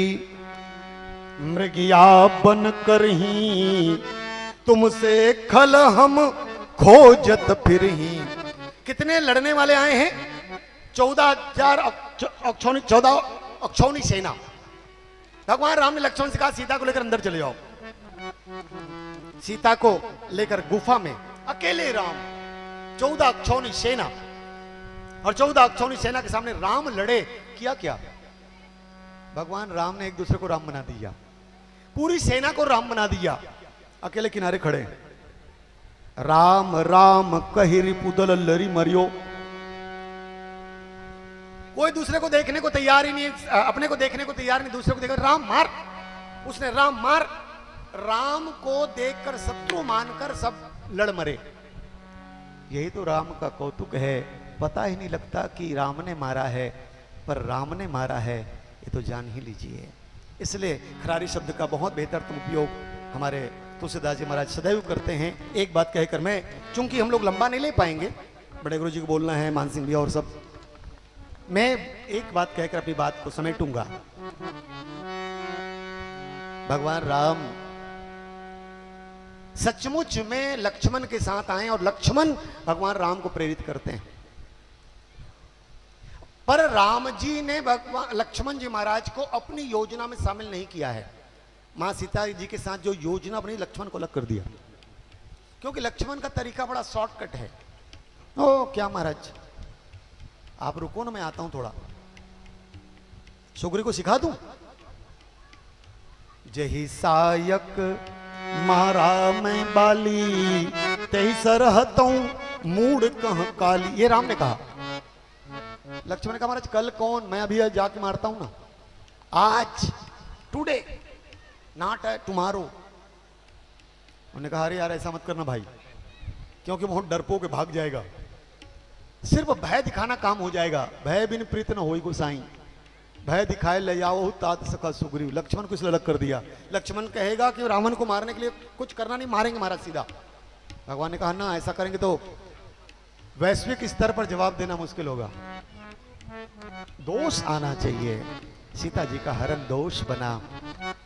मृगिया बन कर ही तुमसे खल हम खोजत फिर ही। कितने लड़ने वाले आए हैं? 14,000 अक्षौनी सेना। भगवान राम ने लक्ष्मण से कहा, सीता को लेकर अंदर चले जाओ। सीता को लेकर गुफा में अकेले राम, 14 अक्षौनी सेना, और 14 अक्षौनी सेना के सामने राम लड़े। किया क्या? भगवान राम ने एक दूसरे को राम बना दिया, पूरी सेना को राम बना दिया। अकेले किनारे खड़े, राम राम कहि रिपुदल लरी मरियो। कोई दूसरे को देखने को तैयार ही नहीं, अपने को देखने को तैयार नहीं, दूसरे को देखकर राम मार। उसने राम को देखकर शत्रु मानकर सब लड़ मरे। यही तो राम का कौतुक है। पता ही नहीं लगता कि राम ने मारा है, पर राम ने मारा है ये तो जान ही लीजिए। इसलिए खरारी शब्द का बहुत बेहतर उपयोग हमारे तुलसीदास जी महाराज सदैव करते हैं। एक बात कहकर मैं, चूंकि हम लोग लंबा नहीं ले पाएंगे, बड़े गुरु जी को बोलना है, मान सिंह भैया और सब, मैं एक बात कहकर अपनी बात को समेटूंगा। भगवान राम सचमुच में लक्ष्मण के साथ आए और लक्ष्मण भगवान राम को प्रेरित करते हैं, पर राम जी ने भगवान लक्ष्मण जी महाराज को अपनी योजना में शामिल नहीं किया है। मां सीता जी के साथ जो योजना बनी, लक्ष्मण को अलग कर दिया, क्योंकि लक्ष्मण का तरीका बड़ा शॉर्टकट है। ओ क्या महाराज, आप रुको ना, मैं आता हूं थोड़ा, सुग्री को सिखा दूं। जही सायक मारा मैं बाली, तेही सरहतों मूड कह काली, ये राम ने कहा। लक्ष्मण ने कहा महाराज कल कौन, मैं अभी जाके मारता हूं ना, आज, टुडे नॉट टुमारो। उन्होंने कहा अरे यार ऐसा मत करना भाई, क्योंकि बहुत डरपोक भाग जाएगा, सिर्फ भय दिखाना काम हो जाएगा। भय बिन प्रीत न होई गोसाई, भय दिखाए ले जाओ तात सखा सुग्रीव। लक्ष्मण को इसलिए अलग कर दिया। लक्ष्मण कहेगा कि रावण को मारने के लिए कुछ करना नहीं, मारेंगे महाराज सीधा। भगवान ने कहा ना, ऐसा करेंगे तो वैश्विक स्तर पर जवाब देना मुश्किल होगा, दोष आना चाहिए। सीता जी का हरण दोष बना।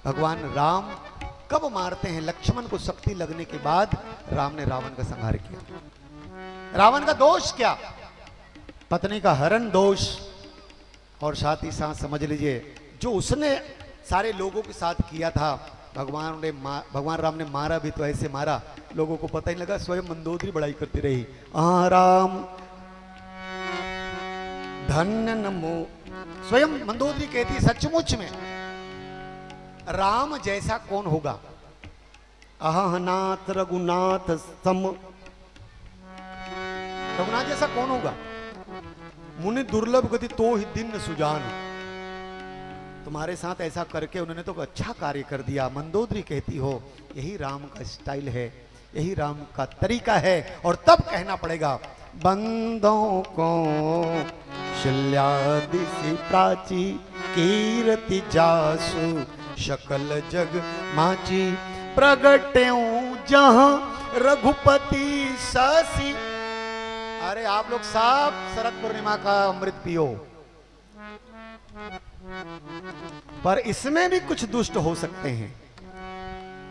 भगवान राम कब मारते हैं? लक्ष्मण को शक्ति लगने के बाद राम ने रावण का संहार किया। रावण का दोष क्या? पत्नी का हरण दोष, और साथ ही साथ समझ लीजिए जो उसने सारे लोगों के साथ किया था, भगवान राम ने मारा भी तो ऐसे मारा, लोगों को पता ही लगा। स्वयं मंदोदरी बड़ाई करती रही, राम धन्य नमो। स्वयं मंदोदरी कहती सचमुच में राम जैसा कौन होगा, अहनाथ रघुनाथ सम, रघुनाथ जैसा कौन होगा। मुनि दुर्लभ गति तो ही दिन सुजान, तुम्हारे साथ ऐसा करके उन्होंने तो अच्छा कार्य कर दिया। मंदोदरी कहती हो यही राम का स्टाइल है, यही राम का तरीका है। और तब कहना पड़ेगा बंदों को शल्यादि प्राची, कीर्ति जासु शकल जग माची, प्रगट्यों जहां रघुपति ससी। अरे आप लोग सब शरद पूर्णिमा का अमृत पियो, पर इसमें भी कुछ दुष्ट हो सकते हैं,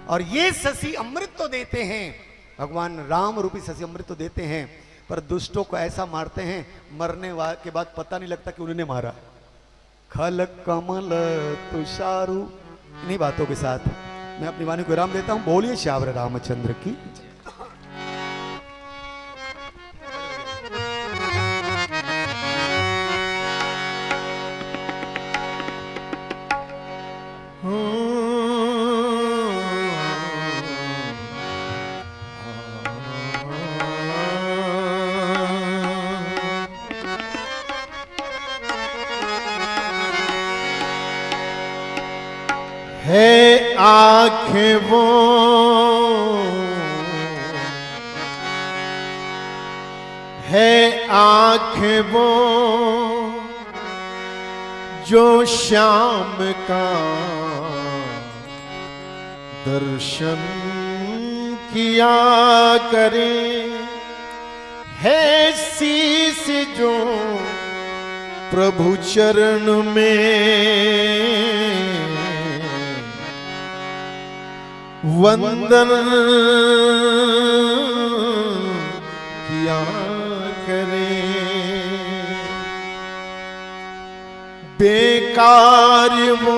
और ये शशि अमृत तो देते हैं, भगवान राम रूपी शशि अमृत तो देते हैं, पर दुष्टों को ऐसा मारते हैं मरने के बाद पता नहीं लगता कि उन्होंने मारा। खल कमल तुषारु। इन्हीं बातों के साथ मैं अपनी वाणी को विराम देता हूं। बोलिए श्यावर रामचंद्र की। है आंखें वो है आंखें वो जो श्याम का दर्शन किया करे, है शीस जो प्रभु चरण में वंदन किया करे। बेकार वो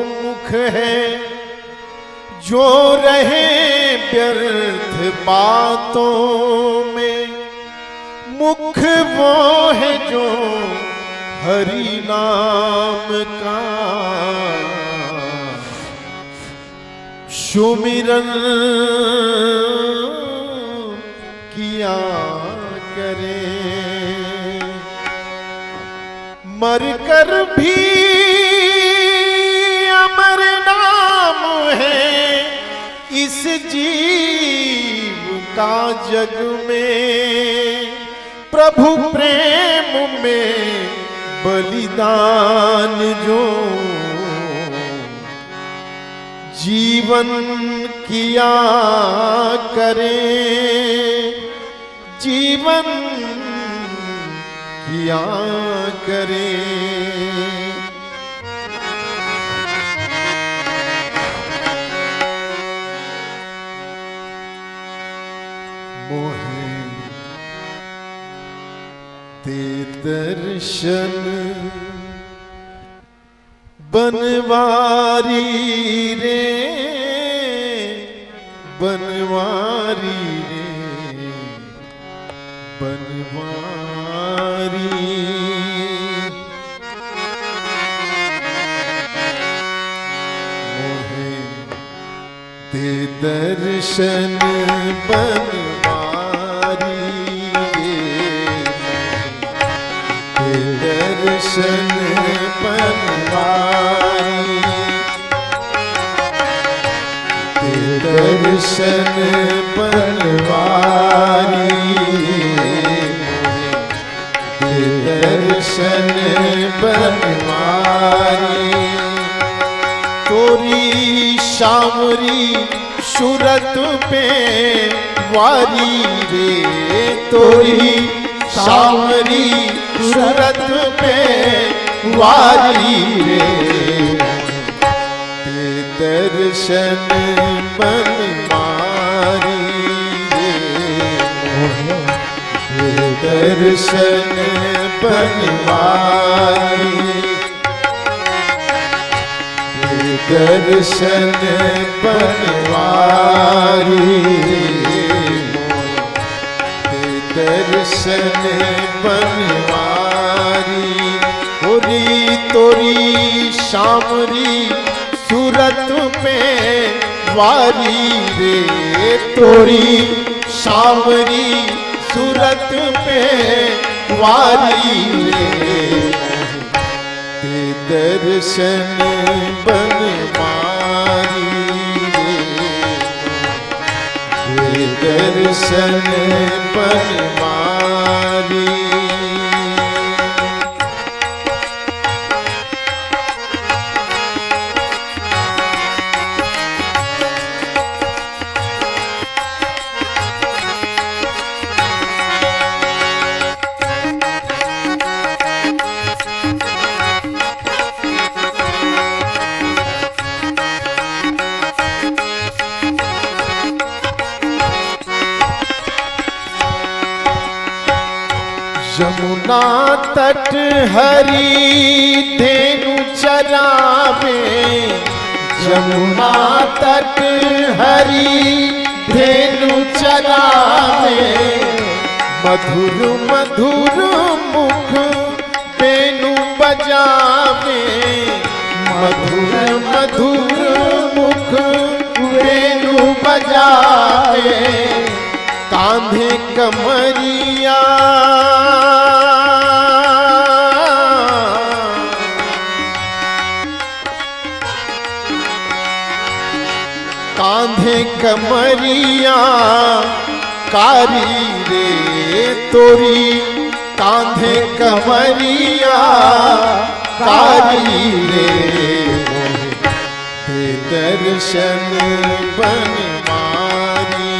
मुख है जो रहे व्यर्थ बातों में, मुख वो है जो हरि नाम का सुमिरन किया करे। मर कर भी अमर नाम है इस जीव का जग में, प्रभु प्रेम में बलिदान जो जीवन किया करे, जीवन किया करे। मोहे दे दर्शन बनवारी रे, बनवारी रे, बनवारी। मोहे दे दर्शन बनवारी रे, दे दर्शन बनवारी, दे दर्शन बनवारी, दे दर्शन बनवारी। तोरी शामरी सूरत पे वारी रे, तोरी शामरी सूरत पे वारी रे, ते दर्शन बनवारी रे, ते दर्शन बनवारी, ते दर्शन बनवारी, ते दर्शन बनवारी। तोरी तोरी शामरी सूरत पे वारी रे, तोरी शामरी सूरत पे वारी रे, ते दर्शन बनवारी रे, ते दर्शन बनवारी। यमुना तट हरी धेनु चरावे, यमुना तट हरी धेनु चरावे, मधुर मधुर मुख वेणु बजावे, मधुर मधुर मुख वेणु बजावे, कांधे कमरिया कांधे कमरिया कारी रे, तोरी कांधे कमरिया कारी रे, ते दर्शन बनवारी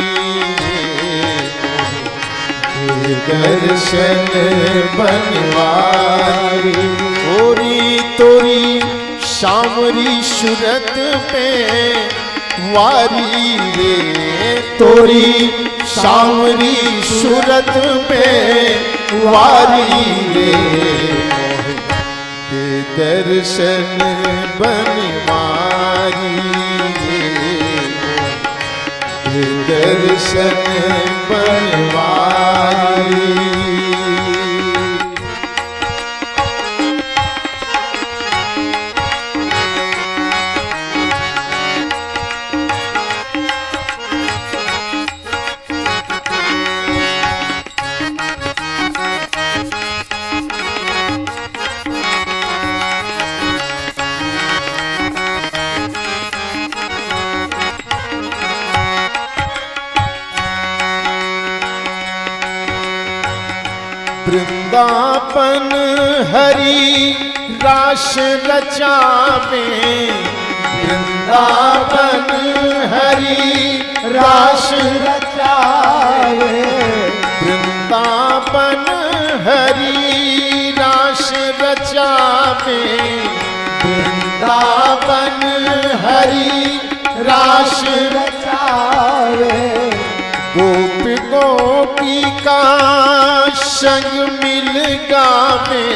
रे, दर्शन बनवारी। तोरी तोरी शामरी सूरत पे वारी रे, तोरी शामरी सूरत पे वारी रे, ते दर्शन बनवारी रे, ते दर्शन बनवारी। वृंदावन हरि रास रचावे, वृंदावन हरि रास रचावे, वृंदावन हरि रास रचावे, वृंदावन हरि रास रचावे। गोप गोपिका संग मिल गावे,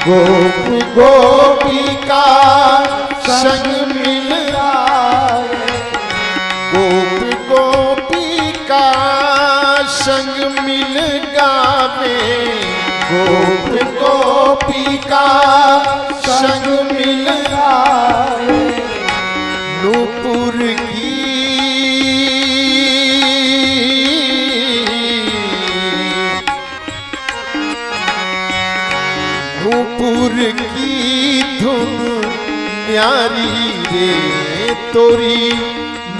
गोप गोपिका संग मिल गावे, गोप गोपिका संग मिल गावे, गोप गोपिका संग मिल गावे। नूपुर की नूपुर की धुन न्यारी रे तोरी,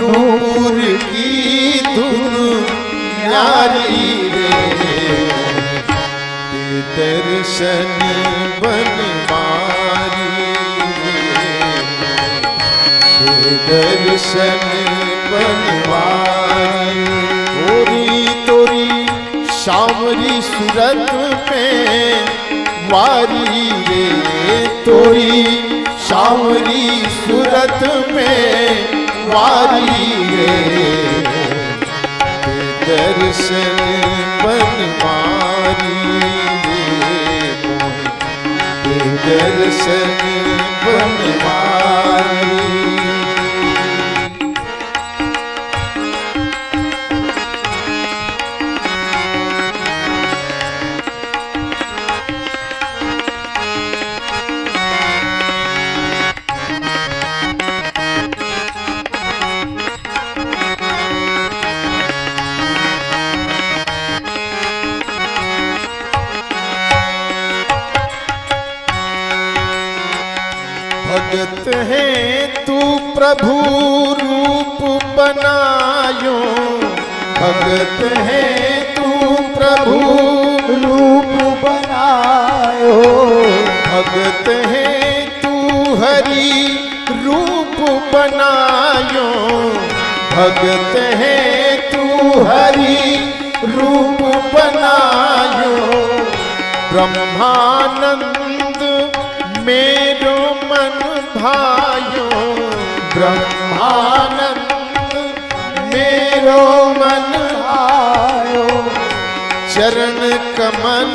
नूपुर की धुन न्यारी रे, ते दर्शन बनवारी रे, ते दर्शन बनवारी। तोरी तोरी सावरी सूरत में वारी रे, तोरी सावरी सूरत में वारी रे, दर्शन बनवारी रे, दर्शन बनवारी। भगत है तू प्रभु रूप बनायो, भगत है तू प्रभु रूप बनायो, भगत है तू हरि रूप बनायो, भगत है तू हरि रूप बनायो। ब्रह्मानंद मेरो मन भायो, ब्रह्मानंद मेरो मन भायो। चरण कमल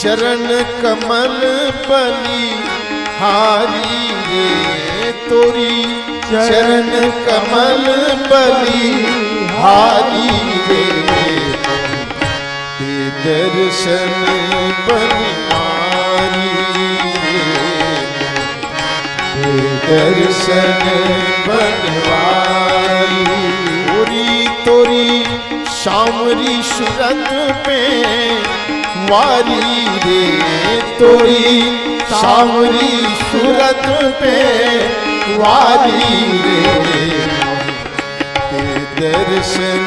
चरण कमल बलि हारी रे, तोरी चरण कमल बलि हारी रे, ते दर्शन बनवारी रे, ते दर्शन बनवारी। तोरी तोरी सावरी सूरत में वारी रे, तोरी सावरी सूरत पे वारी रे, ते दर्शन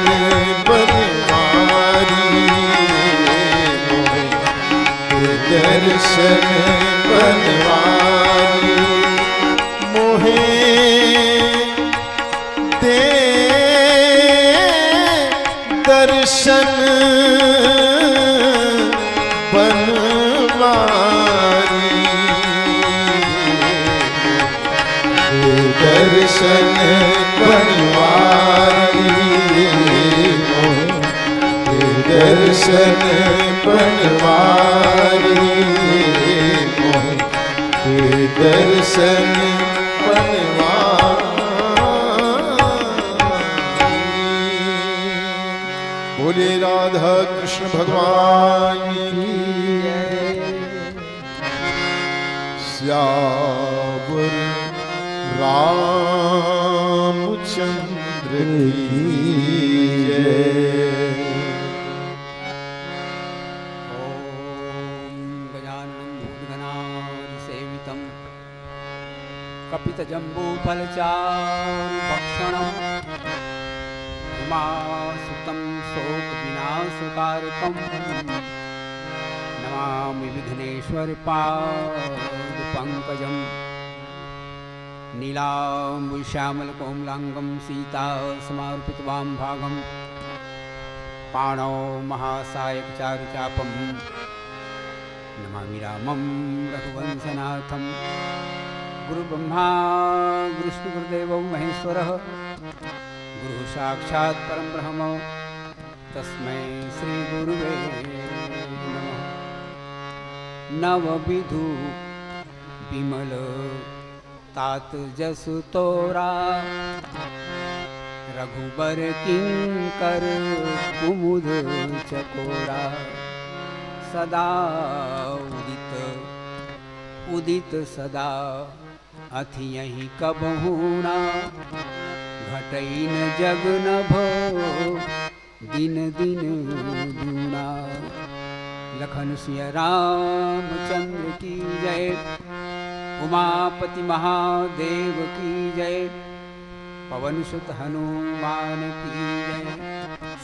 बनवारी रे, ते दर्शन बनवारी। मोहे दे दर्शन बनवारी, दर्शन बनवारी, दर्शन बनवारी, दर्शन बनवारी। बोले राधा कृष्ण भगवान की श्यावर रामचंद्र की जय। गजाननं भूतगणाधिसेवितं कपित जम्बूफलचारुभक्षणम् उमासुतं शोकविनाशकारकम् नमामि विघ्नेश्वरपादपङ्कजम् नीलाम्बुश्यामलकोमलाङ्गं सीता समार्पितवां भागं पाणौ महासायकचारुचापं नमामि रामं रघुवंशनाथं गुरुब्रह्मा विष्णुगुरुदेवो महेश्वरः गुरुः साक्षात् परं ब्रह्म तस्मै श्रीगुरुवे नमः। नवविधु विमल तात जसु तोरा रघुबर किंकर कुमुद चकोरा सदा उदित उदित सदा अथियहि कबहुना घटई न जग न भो दिन दिन दूना। लखन सिया रामचंद्र की जय उमापति महादेव की जय पवन सुत हनुमान की जय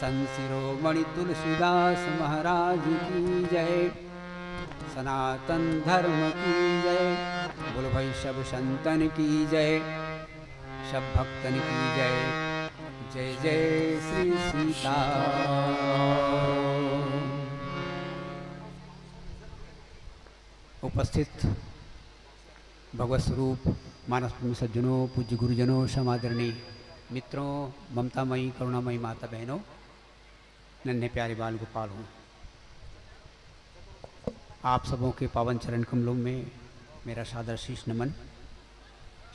संशिरोमणि तुलसीदास महाराज की जय सनातन धर्म की जय बोल भाई सब संतन की जय सब भक्तन की जय जय जय श्री सीता। उपस्थित भगवत स्वरूप मानस सज्जनों पूज्य गुरुजनों समादरणीय मित्रों ममतामयी करुणामयी माता बहनों नन्हे प्यारे बाल गोपाल हूँ आप सबों के पावन चरण कमलों में मेरा सादर शीश नमन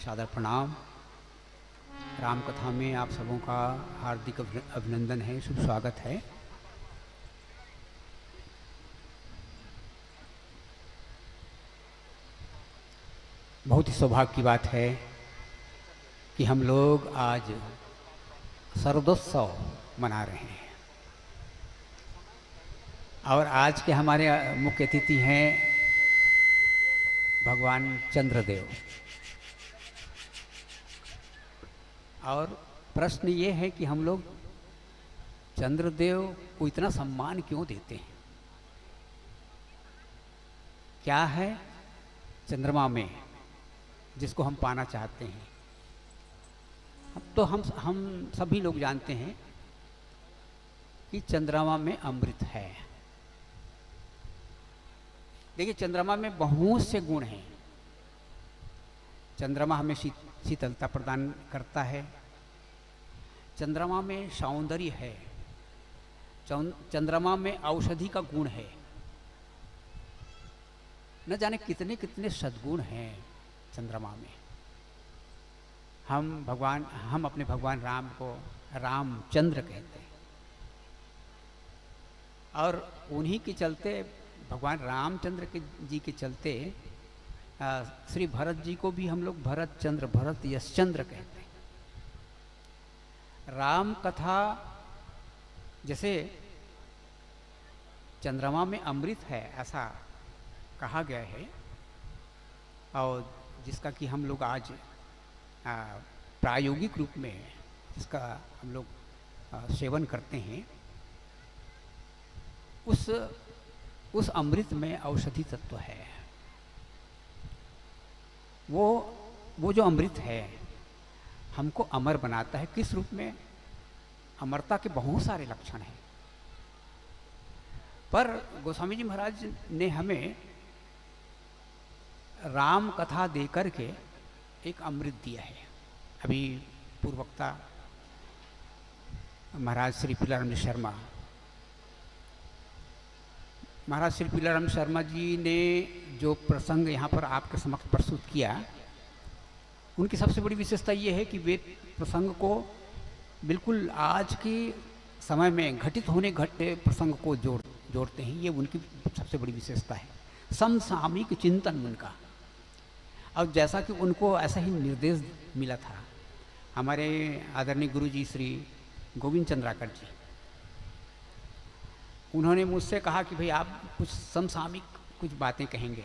सादर प्रणाम। राम कथा में आप सबों का हार्दिक अभिनंदन है शुभ स्वागत है। बहुत ही सौभाग्य की बात है कि हम लोग आज शरदोत्सव मना रहे हैं और आज के हमारे मुख्य अतिथि हैं भगवान चंद्रदेव। और प्रश्न ये है कि हम लोग चंद्रदेव को इतना सम्मान क्यों देते हैं? क्या है चंद्रमा में जिसको हम पाना चाहते हैं? अब तो हम सभी लोग जानते हैं कि चंद्रमा में अमृत है। देखिए चंद्रमा में बहुत से गुण हैं। चंद्रमा हमें शीतलता प्रदान करता है। चंद्रमा में सौंदर्य है। चंद्रमा में औषधि का गुण है। न जाने कितने कितने सद्गुण हैं चंद्रमा में। हम अपने भगवान राम को रामचंद्र कहते हैं और उन्हीं के चलते भगवान रामचंद्र जी के चलते श्री भरत जी को भी हम लोग भरत चंद्र भरत यशचंद्र कहते हैं। राम कथा जैसे चंद्रमा में अमृत है ऐसा कहा गया है और जिसका कि हम लोग आज प्रायोगिक रूप में जिसका हम लोग सेवन करते हैं उस अमृत में औषधि तत्व है। वो जो अमृत है हमको अमर बनाता है। किस रूप में? अमरता के बहुत सारे लक्षण हैं पर गोस्वामी जी महाराज ने हमें राम कथा दे करके एक अमृत दिया है। अभी पूर्ववक्ता महाराज श्री पीलाराम शर्मा महाराज श्री पीलाराम शर्मा जी ने जो प्रसंग यहाँ पर आपके समक्ष प्रस्तुत किया उनकी सबसे बड़ी विशेषता ये है कि वे प्रसंग को बिल्कुल आज के समय में घटित होने घटे प्रसंग को जोड़ते हैं। ये उनकी सबसे बड़ी विशेषता है। समसामयिक चिंतन उनका। और जैसा कि उनको ऐसा ही निर्देश मिला था हमारे आदरणीय गुरु जी श्री गोविंद चंद्राकर जी, उन्होंने मुझसे कहा कि भाई आप कुछ समसामयिक कुछ बातें कहेंगे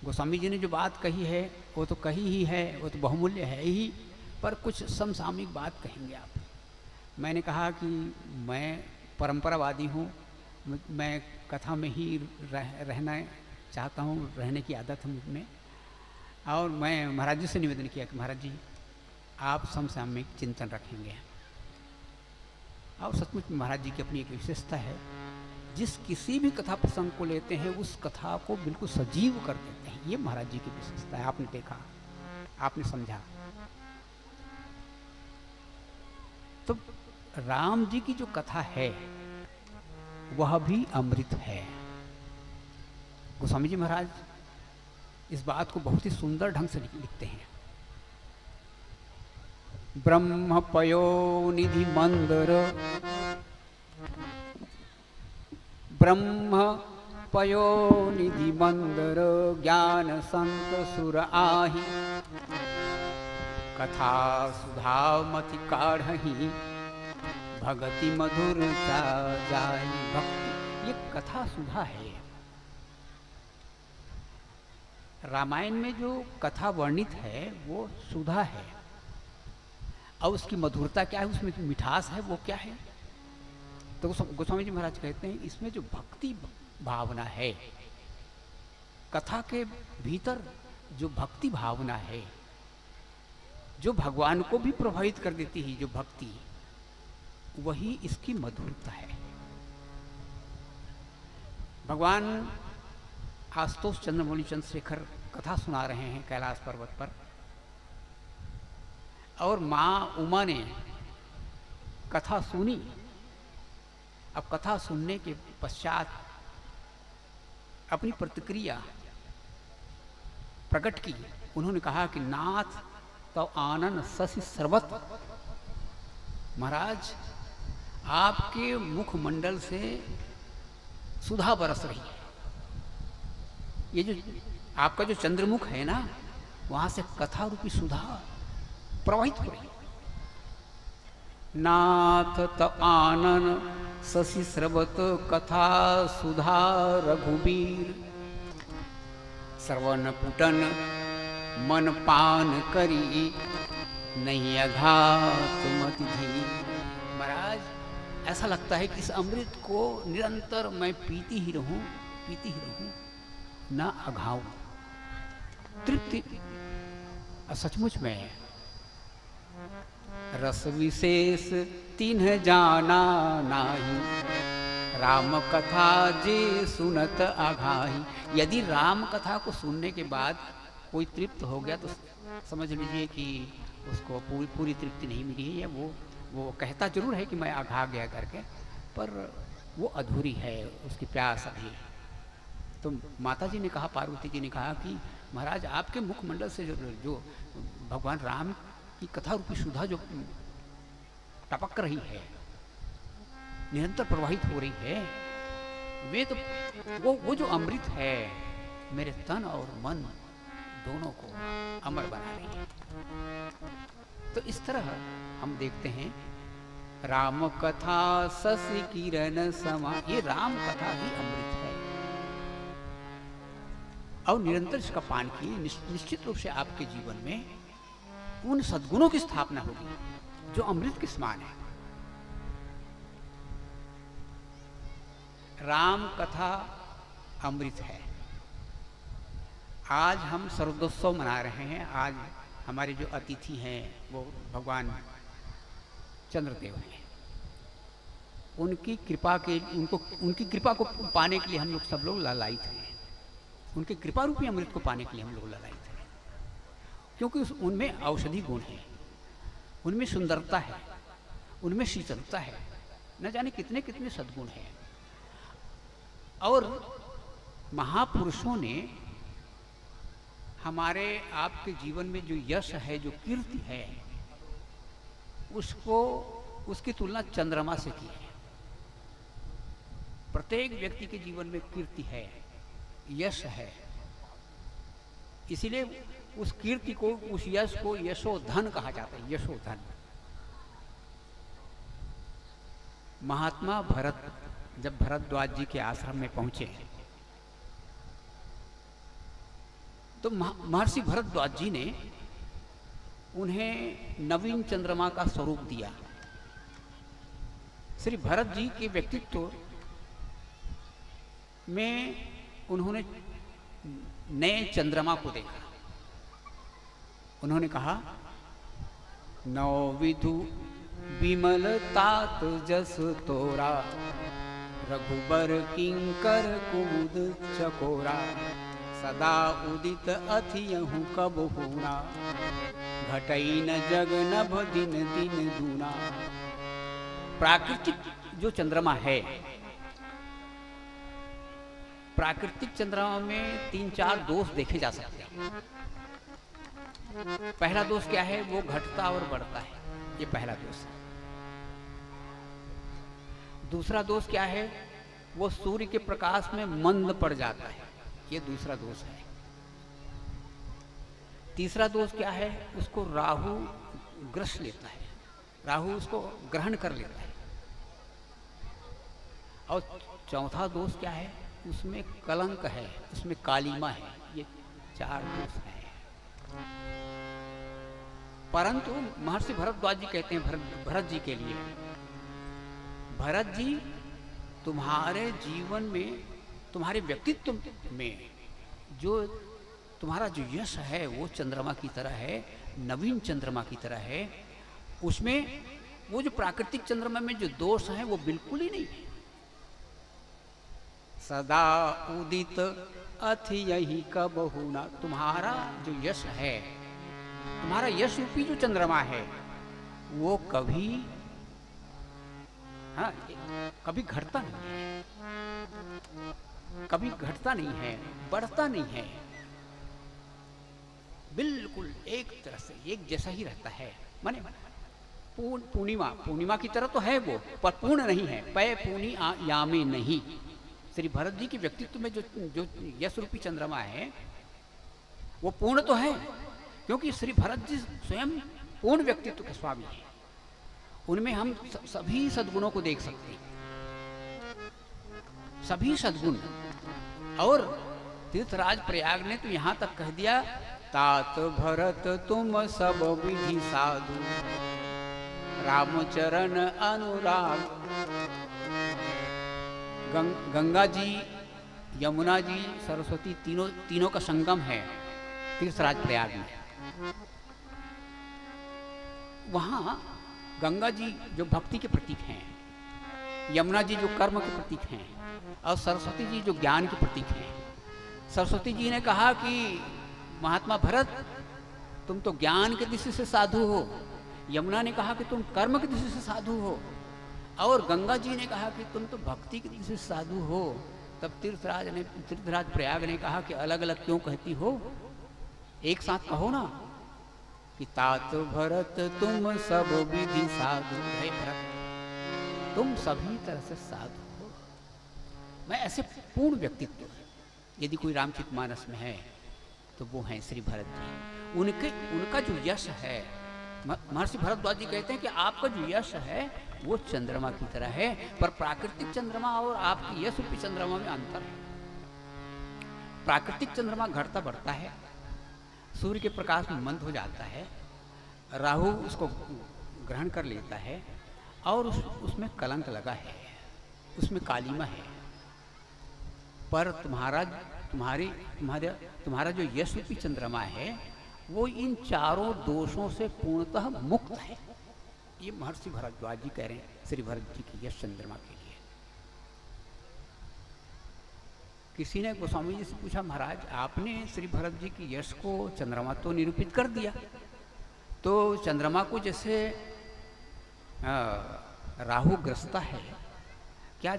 गोस्वामी जी ने जो बात कही है वो तो कही ही है, वो तो बहुमूल्य है ही, पर कुछ समसामयिक बात कहेंगे आप। मैंने कहा कि मैं परंपरावादी हूँ, मैं कथा में ही रहना चाहता हूँ, रहने की आदत है मुझ में। और मैं महाराज जी से निवेदन किया कि महाराज जी आप समसामयिक चिंतन रखेंगे। और सचमुच महाराज जी की अपनी एक विशेषता है, जिस किसी भी कथा प्रसंग को लेते हैं उस कथा को बिल्कुल सजीव कर देते हैं। ये महाराज जी की विशेषता है। आपने देखा, आपने समझा। तो राम जी की जो कथा है वह भी अमृत है। गोस्वामी जी महाराज इस बात को बहुत ही सुंदर ढंग से लिखते हैं। ब्रह्म पयो निधि मंदर, ब्रह्म पयो निधि मंदर, ज्ञान संत सुर आही, कथा सुधा मति काढ़ही, भगति मधुरता जाई। भक्ति ये कथा सुधा है। रामायण में जो कथा वर्णित है वो सुधा है, और उसकी मधुरता क्या है, उसमें जो मिठास है वो क्या है। तो गोस्वामी जी महाराज कहते हैं इसमें जो भक्ति भावना है, कथा के भीतर जो भक्ति भावना है, जो भगवान को भी प्रभावित कर देती है, जो भक्ति, वही इसकी मधुरता है। भगवान आशुतोष चंद्रमौली चंद्रशेखर कथा सुना रहे हैं कैलाश पर्वत पर, और माँ उमा ने कथा सुनी। अब कथा सुनने के पश्चात अपनी प्रतिक्रिया प्रकट की। उन्होंने कहा कि नाथ तो आनन शशि सर्वत, महाराज आपके मुखमंडल से सुधा बरस रही है। ये जो आपका जो चंद्रमुख है ना, वहां से कथा रूपी सुधा प्रवाहित हो रही है। नाथ त आनन शशि स्रवत, कथा सुधा रघुबीर, श्रवण पुटन मन पान करी, नहीं अघात मति धीर। महाराज ऐसा लगता है कि इस अमृत को निरंतर मैं पीती ही रहूं, पीती ही रहूं, ना अघाऊं। तृप्ति सचमुच में रस विशेष तिन्ह जाना नाही, राम कथा जे सुनत अघाही। यदि राम कथा को सुनने के बाद कोई तृप्त हो गया तो समझ लीजिए कि उसको पूरी तृप्ति नहीं मिली है, या वो कहता जरूर है कि मैं अघा गया करके, पर वो अधूरी है, उसकी प्यास अभी। तो माता जी ने कहा, पार्वती जी ने कहा कि महाराज आपके मुखमंडल से जो भगवान राम की कथा रूपी सुधा जो टपक रही है, निरंतर प्रवाहित हो रही है, वे तो वो जो अमृत है मेरे तन और मन दोनों को अमर बना रही है। तो इस तरह हम देखते हैं राम कथा शशि किरण समा, ये राम कथा ही अमृत है। और निरंतर इसका पान किए, निश्चित रूप से आपके जीवन में उन सद्गुणों की स्थापना होगी जो अमृत के समान है। राम कथा अमृत है। आज हम सर्वोदोत्सव मना रहे हैं। आज हमारे जो अतिथि हैं वो भगवान चंद्रदेव हैं। उनकी कृपा उनकी कृपा को पाने के लिए हम लोग सब लोग लालायित हैं। उनके कृपा रूपी अमृत को पाने के लिए हम लोग लालायित हैं, क्योंकि उनमें औषधि गुण है, उनमें सुंदरता है, उनमें शीतलता है, न जाने कितने कितने सद्गुण हैं। और महापुरुषों ने हमारे आपके जीवन में जो यश है, जो कीर्ति है, उसकी तुलना चंद्रमा से की है। प्रत्येक व्यक्ति के जीवन में कीर्ति है, यश है, इसीलिए उस कीर्ति को, उस यश को यशोधन कहा जाता है। यशोधन। महात्मा भरत जब भरद्वाज जी के आश्रम में पहुंचे तो महर्षि भरद्वाज जी ने उन्हें नवीन चंद्रमा का स्वरूप दिया। श्री भरत जी के व्यक्तित्व में उन्होंने नए चंद्रमा को देखा। उन्होंने कहा, नौ विधु विमल तात जस तोरा, रघुबर किंकर कुमुद चकोरा, सदा उदित अथियहु कब होना, घटई न जग नभ दिन दिन दूना। प्राकृतिक जो चंद्रमा है, प्राकृतिक चंद्रमा में 3-4 दोष देखे जा सकते हैं। पहला दोष क्या है? वो घटता और बढ़ता है, ये पहला दोष है। दूसरा दोष क्या है? वो सूर्य के प्रकाश में मंद पड़ जाता है, ये दूसरा दोष है। तीसरा दोष क्या है? उसको राहु ग्रस लेता है, राहु उसको ग्रहण कर लेता है। और चौथा दोष क्या है? उसमें कलंक है, उसमें कालिमा है। ये 4 दोष हैं। परंतु महर्षि भरद्वाज जी कहते हैं भरत जी के लिए, भरत जी तुम्हारे जीवन में, तुम्हारे व्यक्तित्व में जो तुम्हारा जो यश है वो चंद्रमा की तरह है, नवीन चंद्रमा की तरह है। उसमें वो जो प्राकृतिक चंद्रमा में जो दोष है वो बिल्कुल ही नहीं है। सदा उदित अथि यही कब होना, तुम्हारा जो यश है, तुम्हारा यश रूपी जो चंद्रमा है वो कभी कभी घटता नहीं है, कभी घटता नहीं है, बढ़ता नहीं है, बिल्कुल एक तरह से एक जैसा ही रहता है। माने पूर्णिमा की तरह तो है वो, पर पूर्ण नहीं है। पय पूर्णी यामे नहीं। श्री भरत जी के व्यक्तित्व में जो यश रूपी चंद्रमा है वो पूर्ण तो है, क्योंकि श्री भरत जी स्वयं पूर्ण व्यक्तित्व के स्वामी हैं। उनमें हम सभी सद्गुणों को देख सकते हैं, सभी सद्गुण। और तीर्थराज प्रयाग ने तो यहाँ तक कह दिया, तात भरत तुम सब विधि साधु, रामचरण अनुराग। गंगा जी, यमुना जी, सरस्वती तीनों का संगम है तीर्थराज प्रयाग में। वहाँ गंगा जी जो भक्ति के प्रतीक हैं, यमुना जी जो कर्म के प्रतीक हैं, और सरस्वती जी जो ज्ञान के प्रतीक हैं। सरस्वती जी ने कहा कि महात्मा भरत, तुम तो ज्ञान के दृष्टि से साधु हो। यमुना ने कहा कि तुम कर्म की दृष्टि से साधु हो, और गंगा जी ने कहा कि तुम तो भक्ति की दृष्टि से साधु हो। तब तीर्थराज प्रयाग ने कहा कि अलग अलग क्यों कहती हो, एक साथ कहो ना कि तात भरत तुम सब विधि साधु। हे भरत, तुम सभी तरह से साधु हो। मैं ऐसे पूर्ण व्यक्तित्व है, यदि कोई रामचरितमानस में है तो वो हैं श्री भरत जी। उनका जो यश है, महर्षि भरद्वाज जी कहते हैं कि आपका जो यश है वो चंद्रमा की तरह है, पर प्राकृतिक चंद्रमा और आपकी यश रूपी चंद्रमा में अंतर है। प्राकृतिक चंद्रमा घटता बढ़ता है, सूर्य के प्रकाश में मंद हो जाता है, राहु उसको ग्रहण कर लेता है, और उसमें कलंक लगा है, उसमें कालिमा है। पर तुम्हारा जो यश रूपी चंद्रमा है वो इन 4 दोषों से पूर्णतः मुक्त है। ये महर्षि भरद्वाज जी कह रहे हैं श्री भरत जी की यश चंद्रमा के लिए। किसी ने गोस्वामी जी से पूछा, महाराज आपने श्री भरत जी की यश को चंद्रमा तो निरूपित कर दिया, तो चंद्रमा को जैसे राहु ग्रसता है, क्या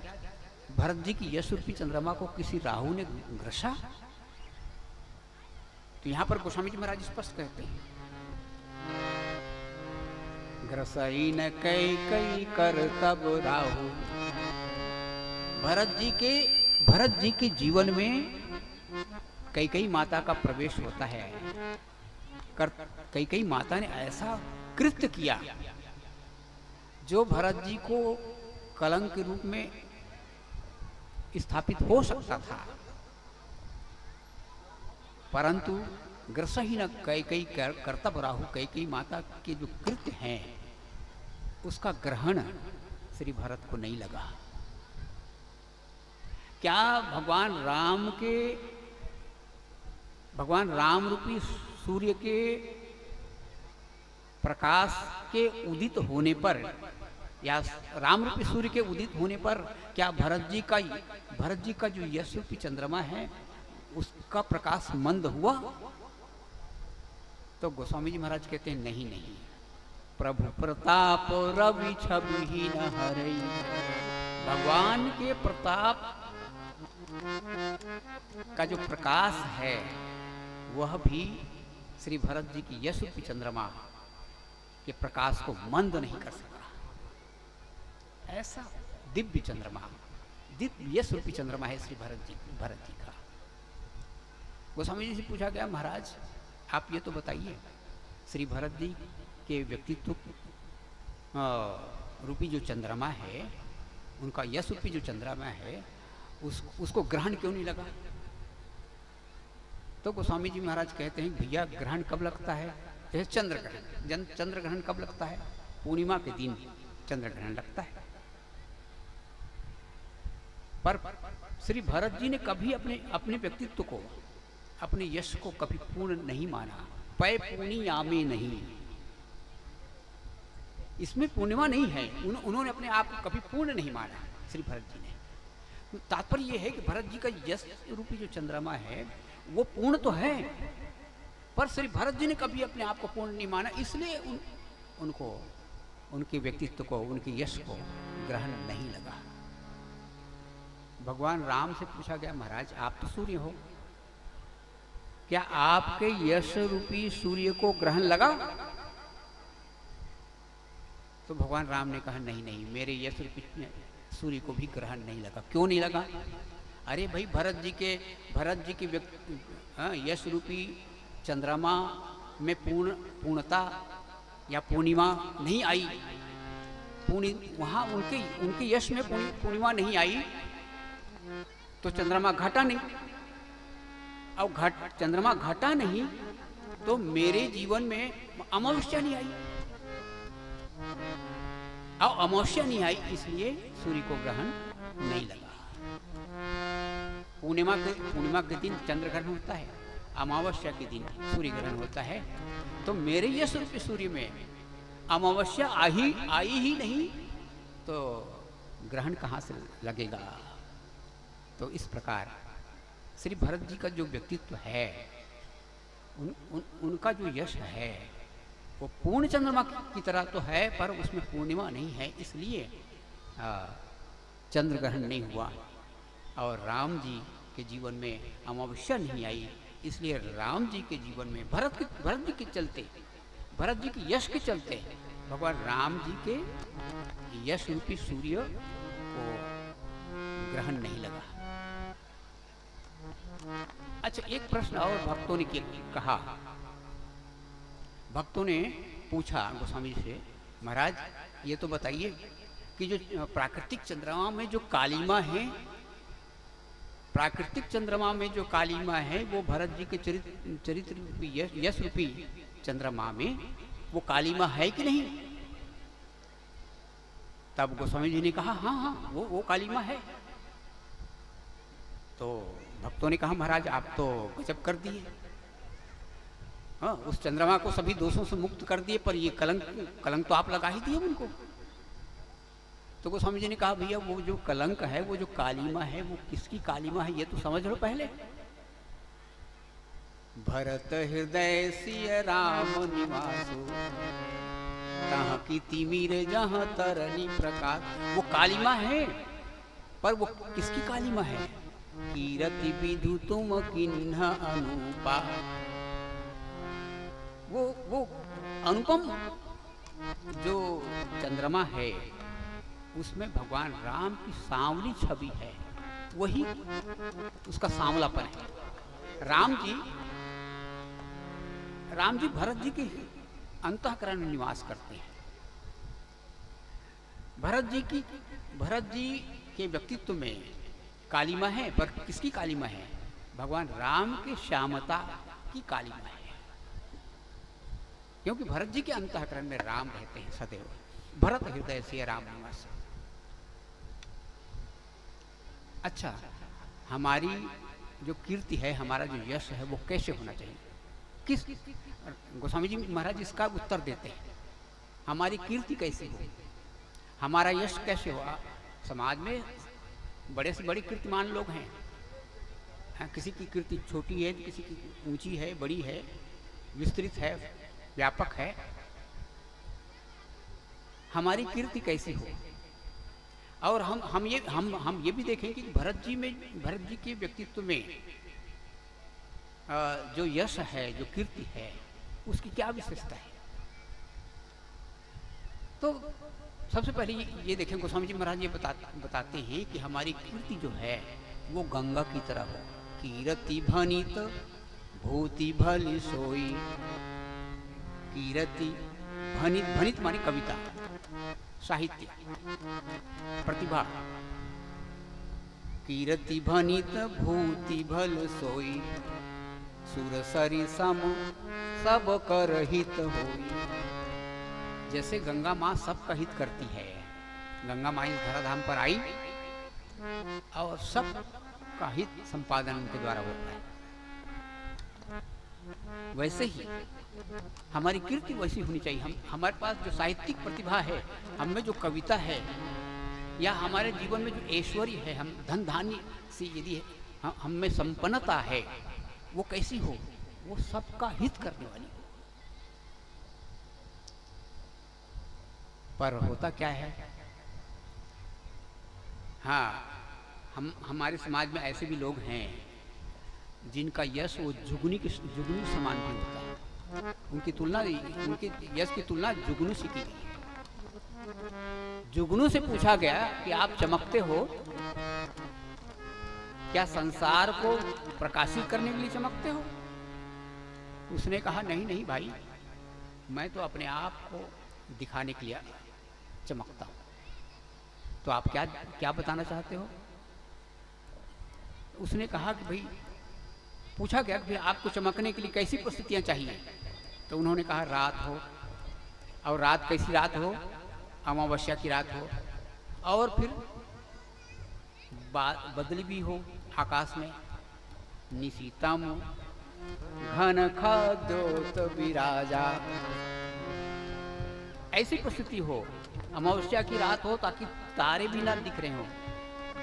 भरत जी की यश रूपी चंद्रमा को किसी राहु ने ग्रसा? तो यहां पर गोस्वामी जी महाराज स्पष्ट कहते हैं, ग्रसई न कई कर तब राहु। भरत जी के जीवन में कई माता का प्रवेश होता है। कई माता ने ऐसा कृत्य किया जो भरत जी को कलंक के रूप में स्थापित हो सकता था। परंतु ग्रसहीन कैकेयी कर्तव्य राहु कैकेयी माता के जो कृत्य हैं उसका ग्रहण श्री भरत को नहीं लगा। क्या भगवान राम रूपी सूर्य के प्रकाश के उदित होने पर या राम रूपी सूर्य के उदित होने पर क्या भरत जी का जो यश रूपी चंद्रमा है उसका प्रकाश मंद हुआ? तो गोस्वामी जी महाराज कहते हैं नहीं, प्रभु प्रताप रवि छवि न हरई। भगवान के प्रताप का जो प्रकाश है वह भी श्री भरत जी की यश रूपी चंद्रमा के प्रकाश को मंद नहीं कर सका। ऐसा दिव्य चंद्रमा, दिव्य यश रूपी चंद्रमा है श्री भरत जी का। गोस्वामी जी से पूछा गया, महाराज आप ये तो बताइए, श्री भरत जी के व्यक्तित्व रूपी जो चंद्रमा है, उनका यश रूपी जो चंद्रमा है, उसको ग्रहण क्यों नहीं लगा? तो गोस्वामी जी महाराज कहते हैं, भैया ग्रहण कब लगता है? जैसे चंद्र ग्रहण कब लगता है? पूर्णिमा के दिन चंद्र ग्रहण लगता है। पर श्री भरत जी ने कभी अपने व्यक्तित्व को, अपने यश को कभी पूर्ण नहीं माना। पै पूर्णिमा में नहीं, इसमें पूर्णिमा नहीं है। उन्होंने अपने आप को कभी पूर्ण नहीं माना श्री भरत जी ने। तात्पर्य यह है कि भरत जी का यश रूपी जो चंद्रमा है वो पूर्ण तो है, पर श्री भरत जी ने कभी अपने आप को पूर्ण नहीं माना, इसलिए उनको, उनके व्यक्तित्व को, उनके यश को ग्रहण नहीं लगा। भगवान राम से पूछा गया, महाराज आप तो सूर्य हो, क्या आपके यश रूपी सूर्य को ग्रहण लगा? तो भगवान राम ने कहा, नहीं, मेरे यश रूपी सूर्य को भी ग्रहण नहीं लगा। क्यों नहीं लगा? अरे भाई, भरत जी के यश रूपी चंद्रमा में पूर्णता या पूर्णिमा नहीं आई। वहां उनके यश में पूर्णिमा नहीं आई तो चंद्रमा घटा नहीं। अब चंद्रमा घटा नहीं तो मेरे जीवन में अमावस्या नहीं आई। अब अमावस्या नहीं आई, इसलिए सूर्य को ग्रहण नहीं लगा। पूर्णिमा के दिन चंद्र ग्रहण होता है, अमावस्या के दिन सूर्य ग्रहण होता है। तो मेरे यश रूपी सूर्य में अमावस्या आई ही नहीं तो ग्रहण कहाँ से लगेगा? तो इस प्रकार श्री भरत जी का जो व्यक्तित्व है, उनका जो यश है वो पूर्ण चंद्रमा की तरह तो है, पर उसमें पूर्णिमा नहीं है, इसलिए चंद्र ग्रहण नहीं हुआ। और राम जी के जीवन में अमावस्या नहीं आई, इसलिए राम जी के जीवन में भरत जी के चलते, भरत जी के यश के चलते भगवान राम जी के यश रूपी सूर्य को ग्रहण नहीं लगा। अच्छा, एक प्रश्न और भक्तों ने कहा, भक्तों ने पूछा गोस्वामी जी से, महाराज ये तो बताइए कि जो प्राकृतिक चंद्रमा में जो कालीमा है, प्राकृतिक चंद्रमा में जो कालीमा है वो भरत जी के चरित्र रूपी यश रूपी चंद्रमा में वो कालीमा है कि नहीं? तब गोस्वामी जी ने कहा हाँ वो कालीमा है। तो भक्तों ने कहा, महाराज आप तो गजब कर दिए, हाँ उस चंद्रमा को सभी दोषों से मुक्त कर दिए, पर ये कलंक तो आप लगा ही दिए उनको। तो गोस्वामी जी ने कहा, भैया वो जो कलंक है, वो जो कालीमा है, वो किसकी कालीमा है ये तो समझ लो पहले। भरत हृदय सिय राम निवासो तहाँ की तिमिर जहाँ तरनी प्रकाश, वो कालीमा है, पर वो किसकी कालीमा है? कीरति विधु तुम किन्ह अनुपा, वो अनुपम जो चंद्रमा है उसमें भगवान राम की सांवली छवि है, वही उसका सांवलापन है। राम जी भरत जी के अंतःकरण में निवास करते हैं। भरत जी के व्यक्तित्व में कालीमा है, पर किसकी कालीमा है? भगवान राम की श्यामता की कालिमा है, क्योंकि भरत जी के अंतःकरण में राम रहते हैं सदैव। भरत हृदय से राम निवास। अच्छा, हमारी जो कीर्ति है, हमारा जो यश है, वो कैसे होना चाहिए? किस गोस्वामी जी महाराज इसका उत्तर देते हैं। हमारी कीर्ति कैसी हो, हमारा यश कैसे हुआ? समाज में बड़े से बड़े कीर्तिमान लोग हैं। किसी की कीर्ति छोटी है, किसी की ऊंची है, बड़ी है, विस्तृत है, व्यापक है। हमारी कीर्ति कैसी हो? और हम ये भी देखें कि भरत जी के व्यक्तित्व में जो यश है, जो कीर्ति है, उसकी क्या विशेषता है? तो सबसे पहले ये देखें, गोस्वामी जी महाराज ये बताते हैं कि हमारी कीर्ति जो है वो गंगा की तरह हो। कीरति भनित भूति भली सोई। कीरति भनित मानी कविता, साहित्य, प्रतिभा। कीरति भनित भूति भल सोई। सुरसरी सम सब कर हित होई। जैसे गंगा माँ सबका हित करती है, गंगा माँ इस धराधाम पर आई और सब का हित संपादन उनके द्वारा होता है। वैसे ही हमारी कीर्ति वैसी होनी चाहिए। हमारे पास जो साहित्यिक प्रतिभा है, हम में जो कविता है, या हमारे जीवन में जो ऐश्वर्य है, हम धन धान्य से यदि हम में संपन्नता है, वो कैसी हो? वो सबका हित करने वाली हो। पर होता क्या है, हाँ, हमारे समाज में ऐसे भी लोग हैं जिनका यश वो जुगनी समान भी होता है। उनके यश की तुलना जुगनू से की गई है। जुगनू से पूछा गया कि आप चमकते हो, क्या संसार को प्रकाशित करने के लिए चमकते हो? उसने कहा नहीं भाई, मैं तो अपने आप को दिखाने के लिए चमकता हूं। तो आप क्या बताना चाहते हो? उसने कहा कि भाई, पूछा गया कि भाई आपको चमकने के लिए कैसी परिस्थितियां चाहिए? तो उन्होंने कहा रात हो, और रात कैसी रात हो? अमावस्या की रात हो, और फिर बदली भी हो आकाश में, निशीतम घन खद्योत विराजा। ऐसी परिस्थिति हो, अमावस्या की रात हो ताकि तारे भी ना दिख रहे हो,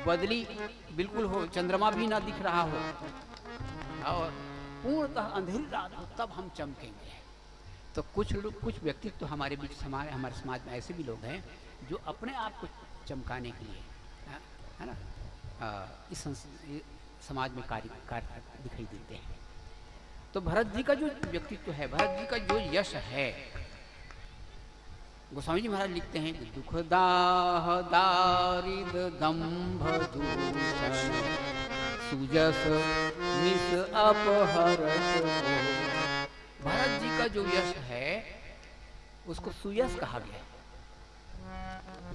बदली बिल्कुल हो, चंद्रमा भी ना दिख रहा हो, और पूर्णतः अंधेरी रात हो, तब हम चमकेंगे। तो कुछ व्यक्तित्व तो हमारे बीच हमारे समाज में ऐसे भी लोग हैं जो अपने आप को चमकाने के लिए, है ना, इस समाज में कार्य दिखाई देते हैं। तो भरत जी का जो व्यक्तित्व है, भरत जी का जो यश है, गोस्वामी जी महाराज लिखते हैं कि दुखदाह दारिद दंभ दूषण सुजस निस अपहरत हो। भरत जी का जो यश है उसको सुयश कहा गया।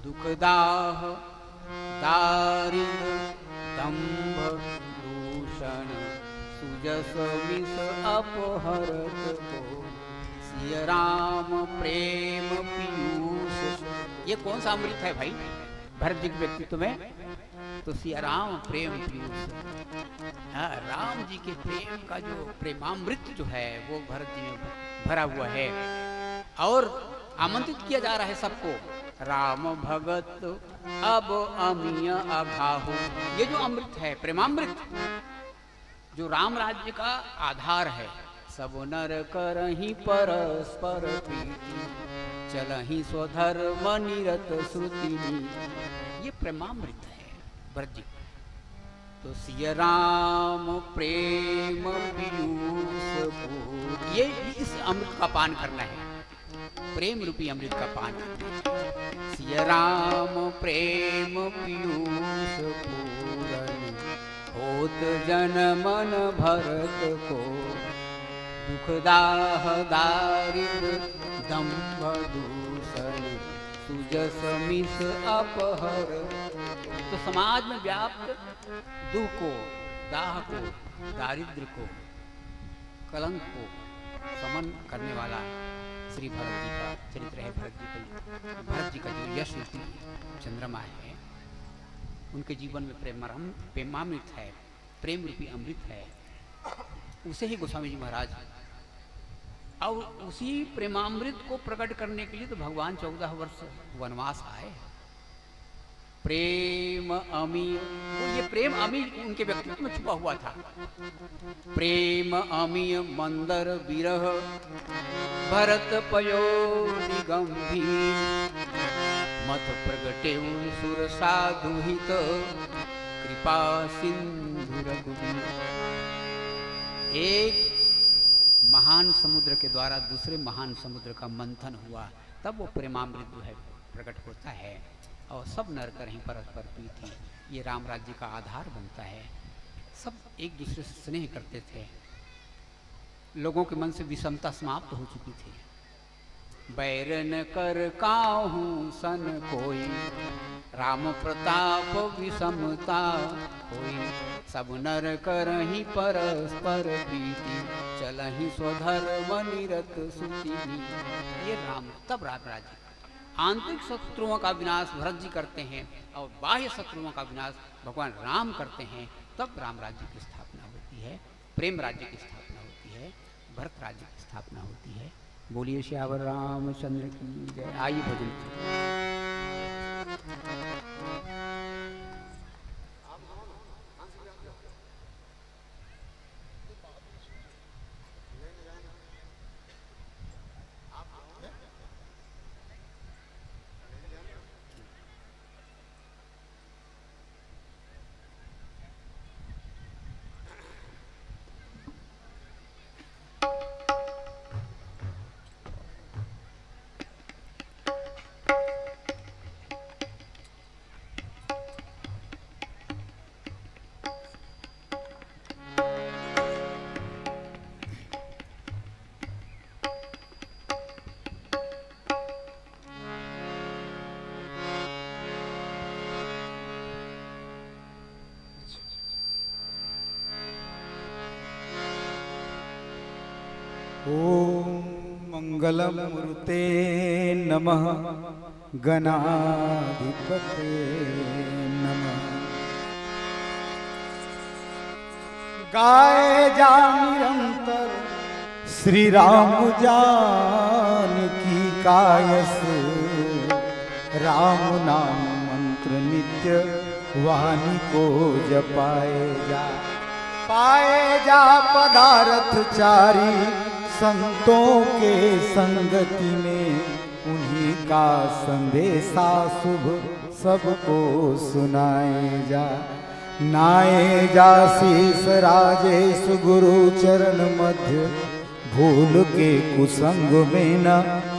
दुखदाह दारिद दंभ दूषण सुजस निस अपहरत हो। सिय राम प्रेम पीयूष। ये कौन सा अमृत है भाई भरत जी के व्यक्तित्व में? तो सिया राम प्रेम पीयूष। हाँ, राम जी के प्रेम का जो प्रेमामृत जो है वो भरत जी में भरा हुआ है, और आमंत्रित किया जा रहा है सबको। राम भगत अब अमीय अघाहु। ये जो अमृत है, प्रेमामृत, जो राम राज्य का आधार है। सब नर करहि परस्पर प्रीति चलहि स्वधर्म निरत श्रुति। ये प्रेमामृत है भरत जी। तो सिय राम प्रेम पीयूष पूर। ये इस अमृत का पान करना है, प्रेम रूपी अमृत का पान करना है। सिय राम प्रेम पीयूष पूरन होत जन मन भरत को। दुखदाह दारिद दंभ दूषण सुजस मिस अपहर। तो समाज में व्याप्त दुख को, दाह को, दारिद्र्य को, कलंक को समन करने वाला श्री भरत जी का चरित्र है। भरत जी का जो यश चंद्रमा है, उनके जीवन में प्रेमामृत है, प्रेम रूपी अमृत है। उसे ही गोस्वामी जी महाराज, और उसी प्रेमामृत को प्रकट करने के लिए तो भगवान 14 वर्ष वनवास आए। प्रेम अमी, वो ये प्रेम अमी उनके व्यक्तित्व में छुपा हुआ था। प्रेम अमीय मंदर विरह भरत पयोधि गंभीर, मत प्रगटे सुर साधु हित कृपा सिंधु रघुवीर। एक महान समुद्र के द्वारा दूसरे महान समुद्र का मंथन हुआ, तब वो प्रेमामृत जो है प्रकट होता है, और सब नर करहीं परस्पर प्रीति, ये राम राज्य का आधार बनता है। सब एक दूसरे से स्नेह करते थे, लोगों के मन से विषमता समाप्त हो चुकी थी। बैरन कर काहू सन कोई, राम प्रताप विषमता कोई, सब नर करहीं परस्पर प्रीति, चलहि स्वधर्म निरत सुति। ये राम, तब राम राज्य, आंतरिक शत्रुओं का विनाश भरत जी करते हैं और बाह्य शत्रुओं का विनाश भगवान राम करते हैं, तब राम राज्य की स्थापना होती है, प्रेम राज्य की स्थापना होती है, भरत राज्य की स्थापना होती है। बोलिए श्यावर रामचंद्र की जय। आइए भजन ओम मंगलमूर्ते नमः, गणाधिपते नमः। गाए जा निरंतर श्री राम जानकी कायस, राम नाम मंत्र नित्य वाणी को जपाए जा। पाए जा पदार्थ चारी संतों के संगति में, उन्हीं का संदेशा शुभ सबको सुनाए जा। नाए जा शीस राजेश गुरु चरण मध्य, भूल के कुसंग में न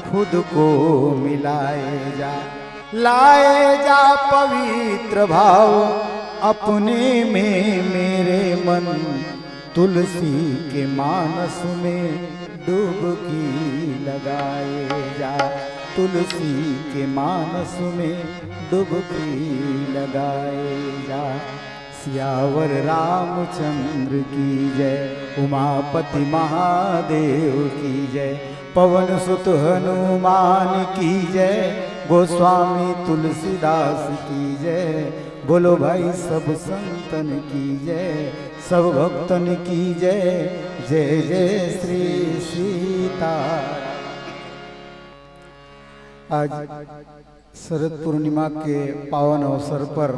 खुद को मिलाए जा। लाए जा पवित्र भाव अपने में मेरे मन, तुलसी के मानस में डुबकी लगाए जा। तुलसी के मानस में डुबकी लगाए जा। सियावर रामचंद्र की जय, उमापति महादेव की जय, पवन सुत हनुमान की जय, गोस्वामी तुलसीदास की जय। बोलो भाई सब संतन की जय, सब भक्तन की जय। जय जय श्री सीता। आज शरद पूर्णिमा के पावन अवसर पर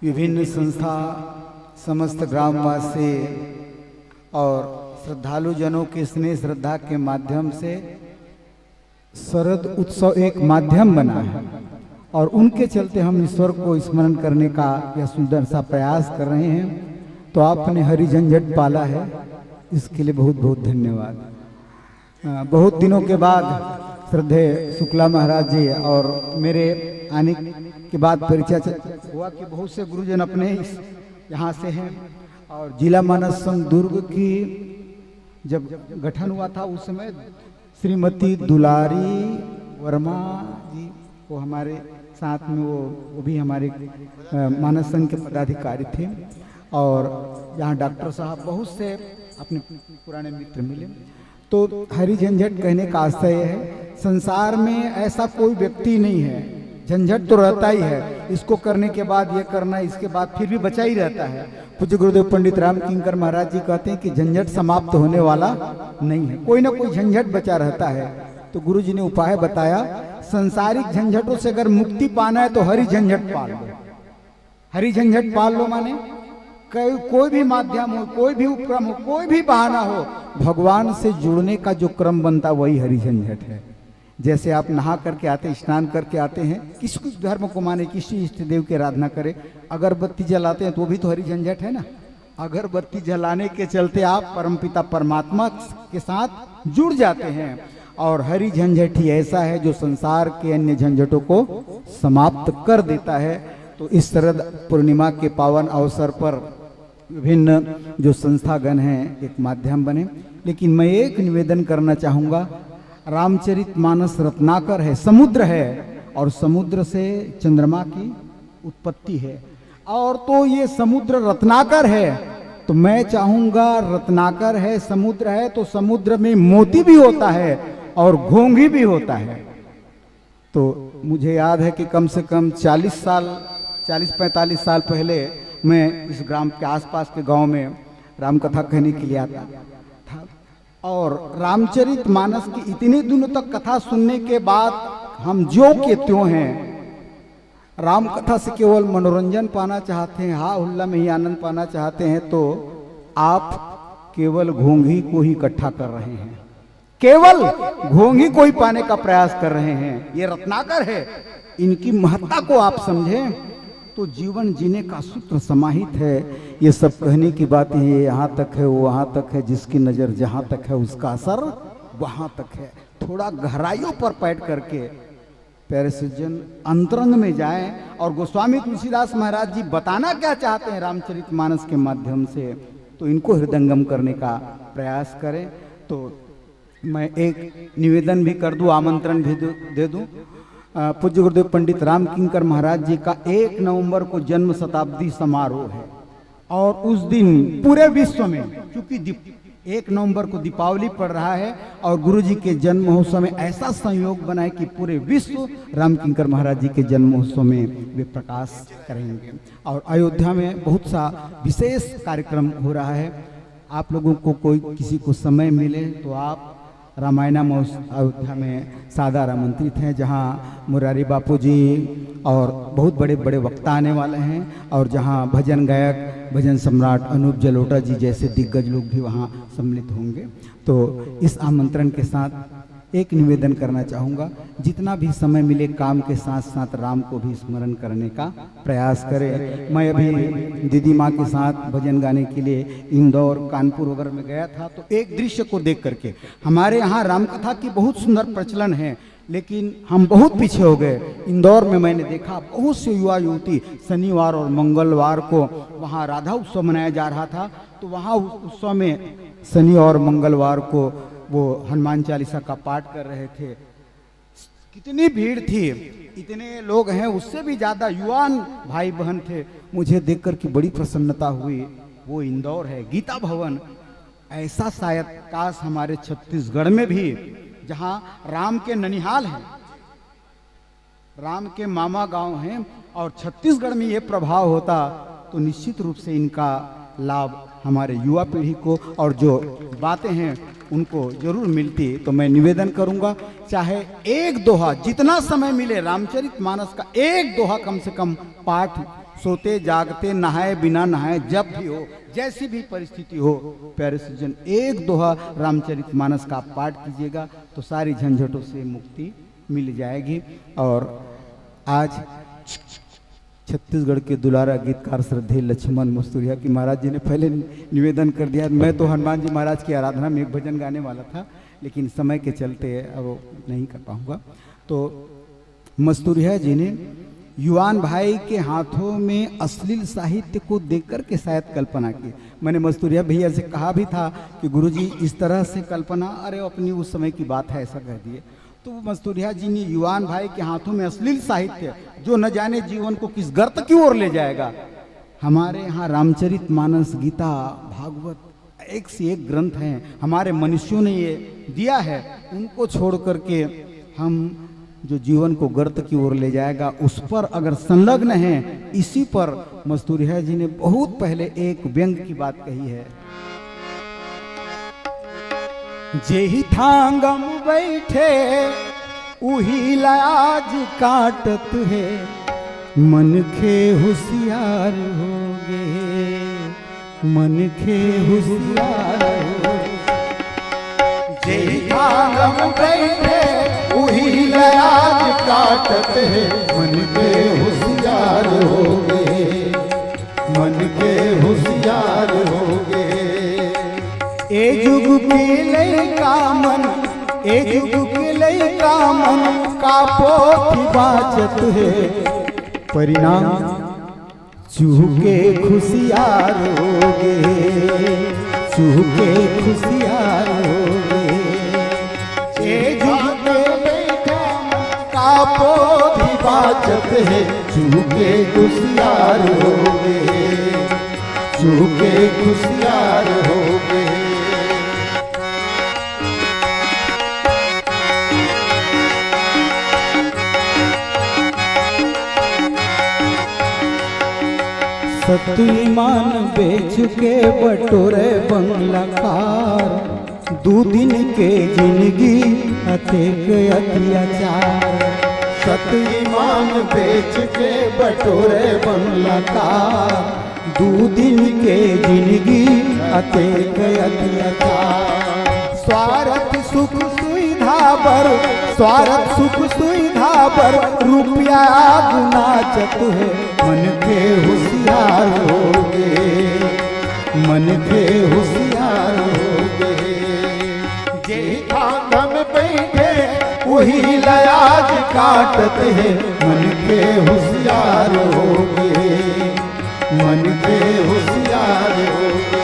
विभिन्न संस्था, समस्त ग्रामवासी और श्रद्धालु जनों के स्नेह श्रद्धा के माध्यम से शरद उत्सव एक माध्यम बना है, और उनके चलते हम ईश्वर को स्मरण करने का यह सुंदर सा प्रयास कर रहे हैं। तो आपने हरि झंझट पाला है, इसके लिए बहुत बहुत धन्यवाद। बहुत दिनों के बाद श्रद्धेय शुक्ला महाराज जी और मेरे आने के बाद परिचय हुआ कि बहुत से गुरुजन अपने यहाँ से हैं, और जिला मानस संघ दुर्ग की जब गठन हुआ था उस समय श्रीमती दुलारी वर्मा जी वो हमारे साथ में, वो भी हमारे मानस संघ के पदाधिकारी थे। और यहाँ डॉक्टर साहब बहुत से अपने पुराने मित्र मिले। तो हरी झंझट कहने का आशय है, संसार में ऐसा कोई व्यक्ति नहीं है, झंझट तो रहता ही है, इसको करने के बाद ये करना, इसके बाद फिर भी बचा ही रहता है। पूज्य गुरुदेव पंडित राम किंकर महाराज जी कहते हैं कि झंझट समाप्त होने वाला नहीं है, कोई ना कोई झंझट बचा रहता है। तो गुरु जी ने उपाय बताया, संसारिक झंझटों से अगर मुक्ति पाना है तो हरी झंझट पाल लो। हरी झंझट पाल लो माने कोई भी माध्यम हो, कोई भी उपक्रम हो, कोई भी बहाना हो, भगवान से जुड़ने का जो क्रम बनता वही हरी झंझट है। जैसे आप नहा करके आते, स्नान करके आते हैं, किसी कुछ धर्म को माने, किसी इष्ट देव की आराधना करे, अगरबत्ती जलाते हैं तो भी तो हरी झंझट है ना। अगरबत्ती जलाने के चलते आप परमपिता परमात्मा के साथ जुड़ जाते हैं। और हरी झंझट ही ऐसा है जो संसार के अन्य झंझटों को समाप्त कर देता है। तो इस शरद पूर्णिमा के पावन अवसर पर विभिन्न जो संस्थागण हैं एक माध्यम बने। लेकिन मैं एक निवेदन करना चाहूँगा, रामचरितमानस रत्नाकर है, समुद्र है, और समुद्र से चंद्रमा की उत्पत्ति है, और तो ये समुद्र रत्नाकर है। तो मैं चाहूँगा, रत्नाकर है, समुद्र है, तो समुद्र में मोती भी होता है और घोंघी भी होता है। तो मुझे याद है कि कम से कम 40-45 साल पहले मैं इस ग्राम के आसपास के गांव में रामकथा कहने के लिए आता था, और रामचरितमानस की इतने दिनों तक कथा सुनने के बाद हम जो के त्यों हैं, रामकथा से केवल मनोरंजन पाना चाहते हैं, हा हुल्ला में ही आनंद पाना चाहते हैं, तो आप केवल घोंघी को ही इकट्ठा कर रहे हैं, केवल घोंघी को ही पाने का प्रयास कर रहे हैं। ये रत्नाकर है, इनकी महत्ता को आप समझें तो जीवन जीने का सूत्र समाहित है। ये सब कहने की बातें हैं, यहाँ तक है, वो वहाँ तक है, जिसकी नज़र जहाँ तक है उसका असर वहाँ तक है। थोड़ा गहराइयों पर बैठ करके प्यारे सज्जन अंतरंग में जाएं, और गोस्वामी तुलसीदास महाराज जी बताना क्या चाहते हैं रामचरितमानस के माध्यम से, तो इनको हृदयंगम करने का प्रयास करें। तो मैं एक निवेदन भी कर दूं, आमंत्रण भी दे दूं। पूज्य गुरुदेव पंडित राम किंकर महाराज जी का 1 नवंबर को जन्म शताब्दी समारोह है, और उस दिन पूरे विश्व में, क्योंकि 1 नवंबर को दीपावली पड़ रहा है, और गुरु जी के जन्म महोत्सव में ऐसा संयोग बना है कि पूरे विश्व राम किंकर महाराज जी के जन्म महोत्सव में वे प्रकाश करेंगे। और अयोध्या में बहुत सा विशेष कार्यक्रम हो रहा है। आप लोगों को कोई किसी को समय मिले तो आप रामायण अयोध्या में सादर आमंत्रित हैं, जहां मुरारी बापू जी और बहुत बड़े बड़े वक्ता आने वाले हैं, और जहां भजन गायक, भजन सम्राट अनूप जलोटा जी जैसे दिग्गज लोग भी वहां सम्मिलित होंगे। तो इस आमंत्रण के साथ एक निवेदन करना चाहूँगा, जितना भी समय मिले काम के साथ साथ राम को भी स्मरण करने का प्रयास करें। मैं अभी दीदी माँ के साथ भजन गाने के लिए इंदौर, कानपुर वगैरह में गया था, तो एक दृश्य को देख करके, हमारे यहाँ रामकथा की बहुत सुंदर प्रचलन है, लेकिन हम बहुत पीछे हो गए। इंदौर में मैंने देखा बहुत से युवा युवती शनिवार और मंगलवार को वहाँ राधा उत्सव मनाया जा रहा था, तो वहाँ उत्सव में शनि और मंगलवार को वो हनुमान चालीसा का पाठ कर रहे थे। कितनी भीड़ थी, इतने लोग हैं, उससे भी ज्यादा युवान भाई बहन थे। मुझे देखकर कि बड़ी प्रसन्नता हुई। वो इंदौर है, गीता भवन। ऐसा शायद काश हमारे छत्तीसगढ़ में भी, जहां राम के ननिहाल हैं, राम के मामा गांव हैं, और छत्तीसगढ़ में ये प्रभाव होता तो निश्चित रूप से इनका लाभ हमारे युवा पीढ़ी को और जो बातें हैं उनको जरूर मिलती। तो मैं निवेदन करूंगा, चाहे एक दोहा, जितना समय मिले रामचरितमानस का एक दोहा कम से कम पाठ, सोते जागते नहाए बिना नहाए जब भी हो, जैसी भी परिस्थिति हो, प्यारे सज्जन एक दोहा रामचरितमानस का पाठ कीजिएगा तो सारी झंझटों से मुक्ति मिल जाएगी। और आज छत्तीसगढ़ के दुलारा गीतकार श्रद्धेय लक्ष्मण मस्तूरिया की महाराज जी ने पहले निवेदन कर दिया। मैं तो हनुमान जी महाराज की आराधना में एक भजन गाने वाला था, लेकिन समय के चलते अब नहीं कर पाऊंगा। तो मस्तूरिया जी ने युवान भाई के हाथों में अश्लील साहित्य को देखकर के शायद कल्पना की। मैंने मस्तूरिया भैया से कहा भी था कि गुरुजी इस तरह से कल्पना, अरे अपनी उस समय की बात है, ऐसा कह दिए। तो मस्तूरिया जी ने युवान भाई के हाथों में अश्लील साहित्य, जो न जाने जीवन को किस गर्त की ओर ले जाएगा, हमारे यहाँ रामचरित मानस, गीता, भागवत एक से एक ग्रंथ हैं, हमारे मनुष्यों ने ये दिया है। उनको छोड़ करके हम जो जीवन को गर्त की ओर ले जाएगा उस पर अगर संलग्न हैं, इसी पर मस्तूरिया जी ने बहुत पहले एक व्यंग की बात कही है। जेहि थांगम बैठे उही लाज काटत है, मन के होशियार होगे, मन के होशियार होगे। जेहि थांगम बैठे उही लाज काटत है, मन के होशियार होगे, मन के होशियार होगे। ए जुग के लइका मन, ए जुग के लइका मन का पोथी बाचत है, परिणाम चूके खुशियार होगे, चूके खुशियार होगे। ए जुग के लइका मन का पोथी बाचत है, चूके खुशियार होगे, चूके खुशियार होगे। सत ईमान बेच के बटोरे बंगलाकार, दो दिन के जिंदगी अतेक अत्याचार। सत ईमान बेच के बटोरे बंगलाकार, दो दिन के जिंदगी अतेक अत्याचार। स्वार्थ सुख सुविधा पर, स्वार्थ सुख सुविधा पर रुपया गुनाचत है, मन के होशियार होगे, मन के होशियार होगे। जेहि थांगम बैठे वही लाज काटत है, मन के होशियार होगे, मन के होशियार होगे।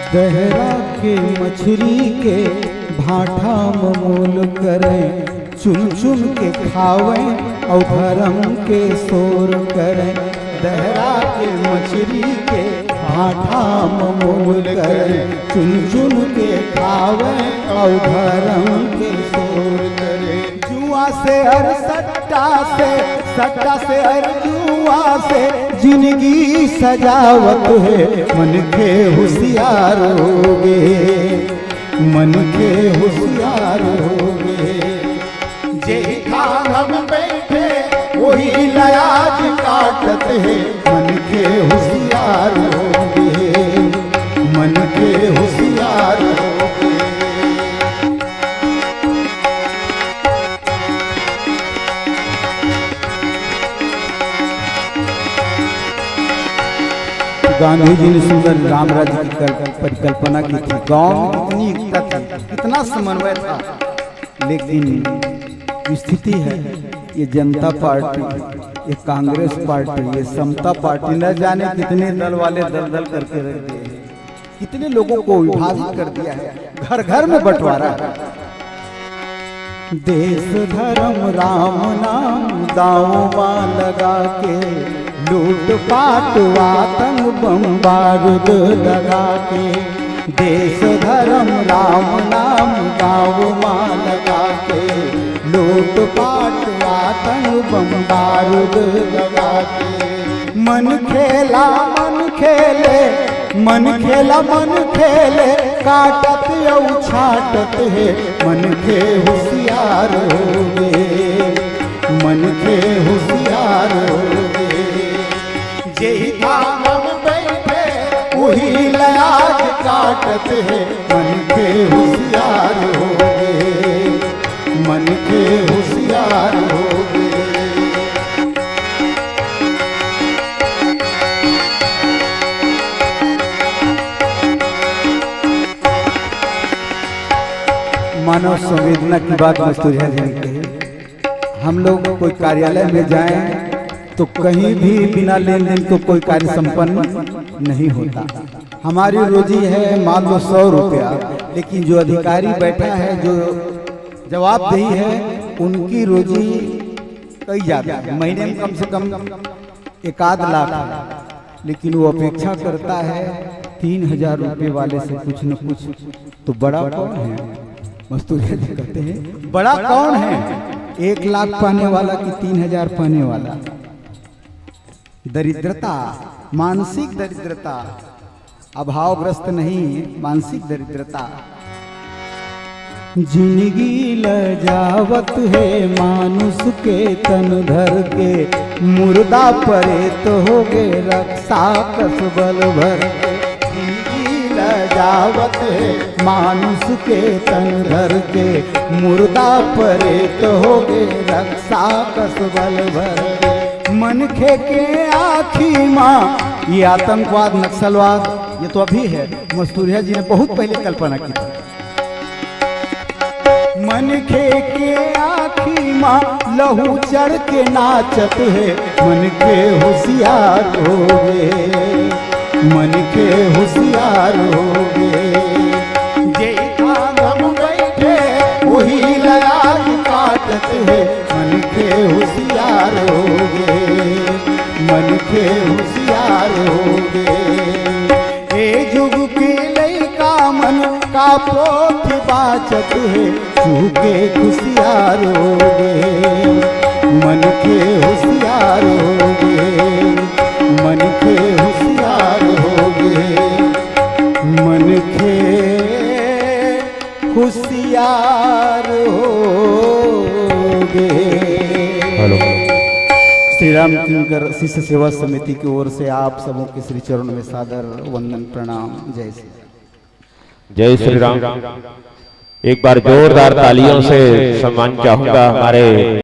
दहरा के मछली के भाठा मोल करें, चुन चुन के खावें और धर्म के शोर करें। दहरा के मछली के भाठा मोल करें, चुन चुन के खावें और धर्म के शोर करें। जुआ से और सट्टा से और जुआ से जिंदगी सजावत है, मन के होशियार होगे, मन के होशियार होगे। जेहि थांगम बैठे वही लाज काटत है, मन के होशियार होगे, मन के होशियार होगे। गांधी जी ने सुंदर राम राज्य की परिकल्पना की थी। गांव में कितनी एकता थी, कितना समन्वय था, लेकिन स्थिति है ये जनता पार्टी, ये कांग्रेस पार्टी, ये समता पार्टी, न जाने कितने दल वाले दल दल करके रख दिए, कितने लोगों को विभाजित कर दिया है, घर घर में बंटवारा है। देश धर्म राम नाम दांव मां लगा के, लूट पाट आतंक बम बारूद लगा के। देश धर्म राम नाम दांव मां लगा के, लूट पाट आतंक बम बारूद लगा के। मन खेला मन खेले, मन खेला मन खेले, काटत और छाटत है, मन के होशियार होगे, मन के होशियार होगे। जेहि थांगम बैठे वही लाज काटत है, मन के होशियार होगे, मन के होशियार होगे। मानव संवेदना की बात मस्तूरिया जी ने कही। हम लोग कोई कार्यालय में जाएं तो कहीं भी बिना लेन देन को कोई कार्य संपन्न नहीं होता। हमारी रोजी है मान लो 100 रुपया, लेकिन जो अधिकारी बैठा है, जो जवाबदेही है, उनकी रोजी कई ज्यादा है। महीने में कम से कम 1 लाख है, लेकिन वो अपेक्षा करता है 3000 रुपये वाले से कुछ न कुछ। तो बड़ा कौन है? मस्तूरिया जी कहते हैं बड़ा कौन है? 1 लाख पाने वाला कि 3000 पाने वाला? दरिद्रता, मानसिक दरिद्रता, अभावग्रस्त नहीं, मानसिक दरिद्रता। जिंदगी लजावत है मानुष के तन धर के, मुर्दा परे तो हो गए रक्षा कसबल भर के। जिंदगी लजावत है मानुष के तन धर के, मुर्दा परे तो हो गए रक्षा कसबल भर के। मनखे के आखी माँ, ये आतंकवाद नक्सलवाद ये तो अभी है, मस्तूरिया जी ने बहुत पहले कल्पना की थी। मनखे के आखी माँ लहू चढ़ के नाचत है, मन के होशियार हो गए, मन के होशियार हो गए। जेठा हम बैठे वही लड़ाई काटत है, मन के होशियार हो गए, मन के होशियार हो गए। ए जुग के लइका मन का पोथ बाचत है, चूके खुशियार हो गए, मन के होशियार हो गए, मन के होशियार हो गए, मन के होशियार हो गए। श्री राम किंकर शिष्य सेवा समिति की ओर से आप सबों के श्री चरणों में सादर वंदन प्रणाम। जय श्री राम। जय श्री राम। एक बार जोरदार तालियों से सम्मान चाहूंगा हमारे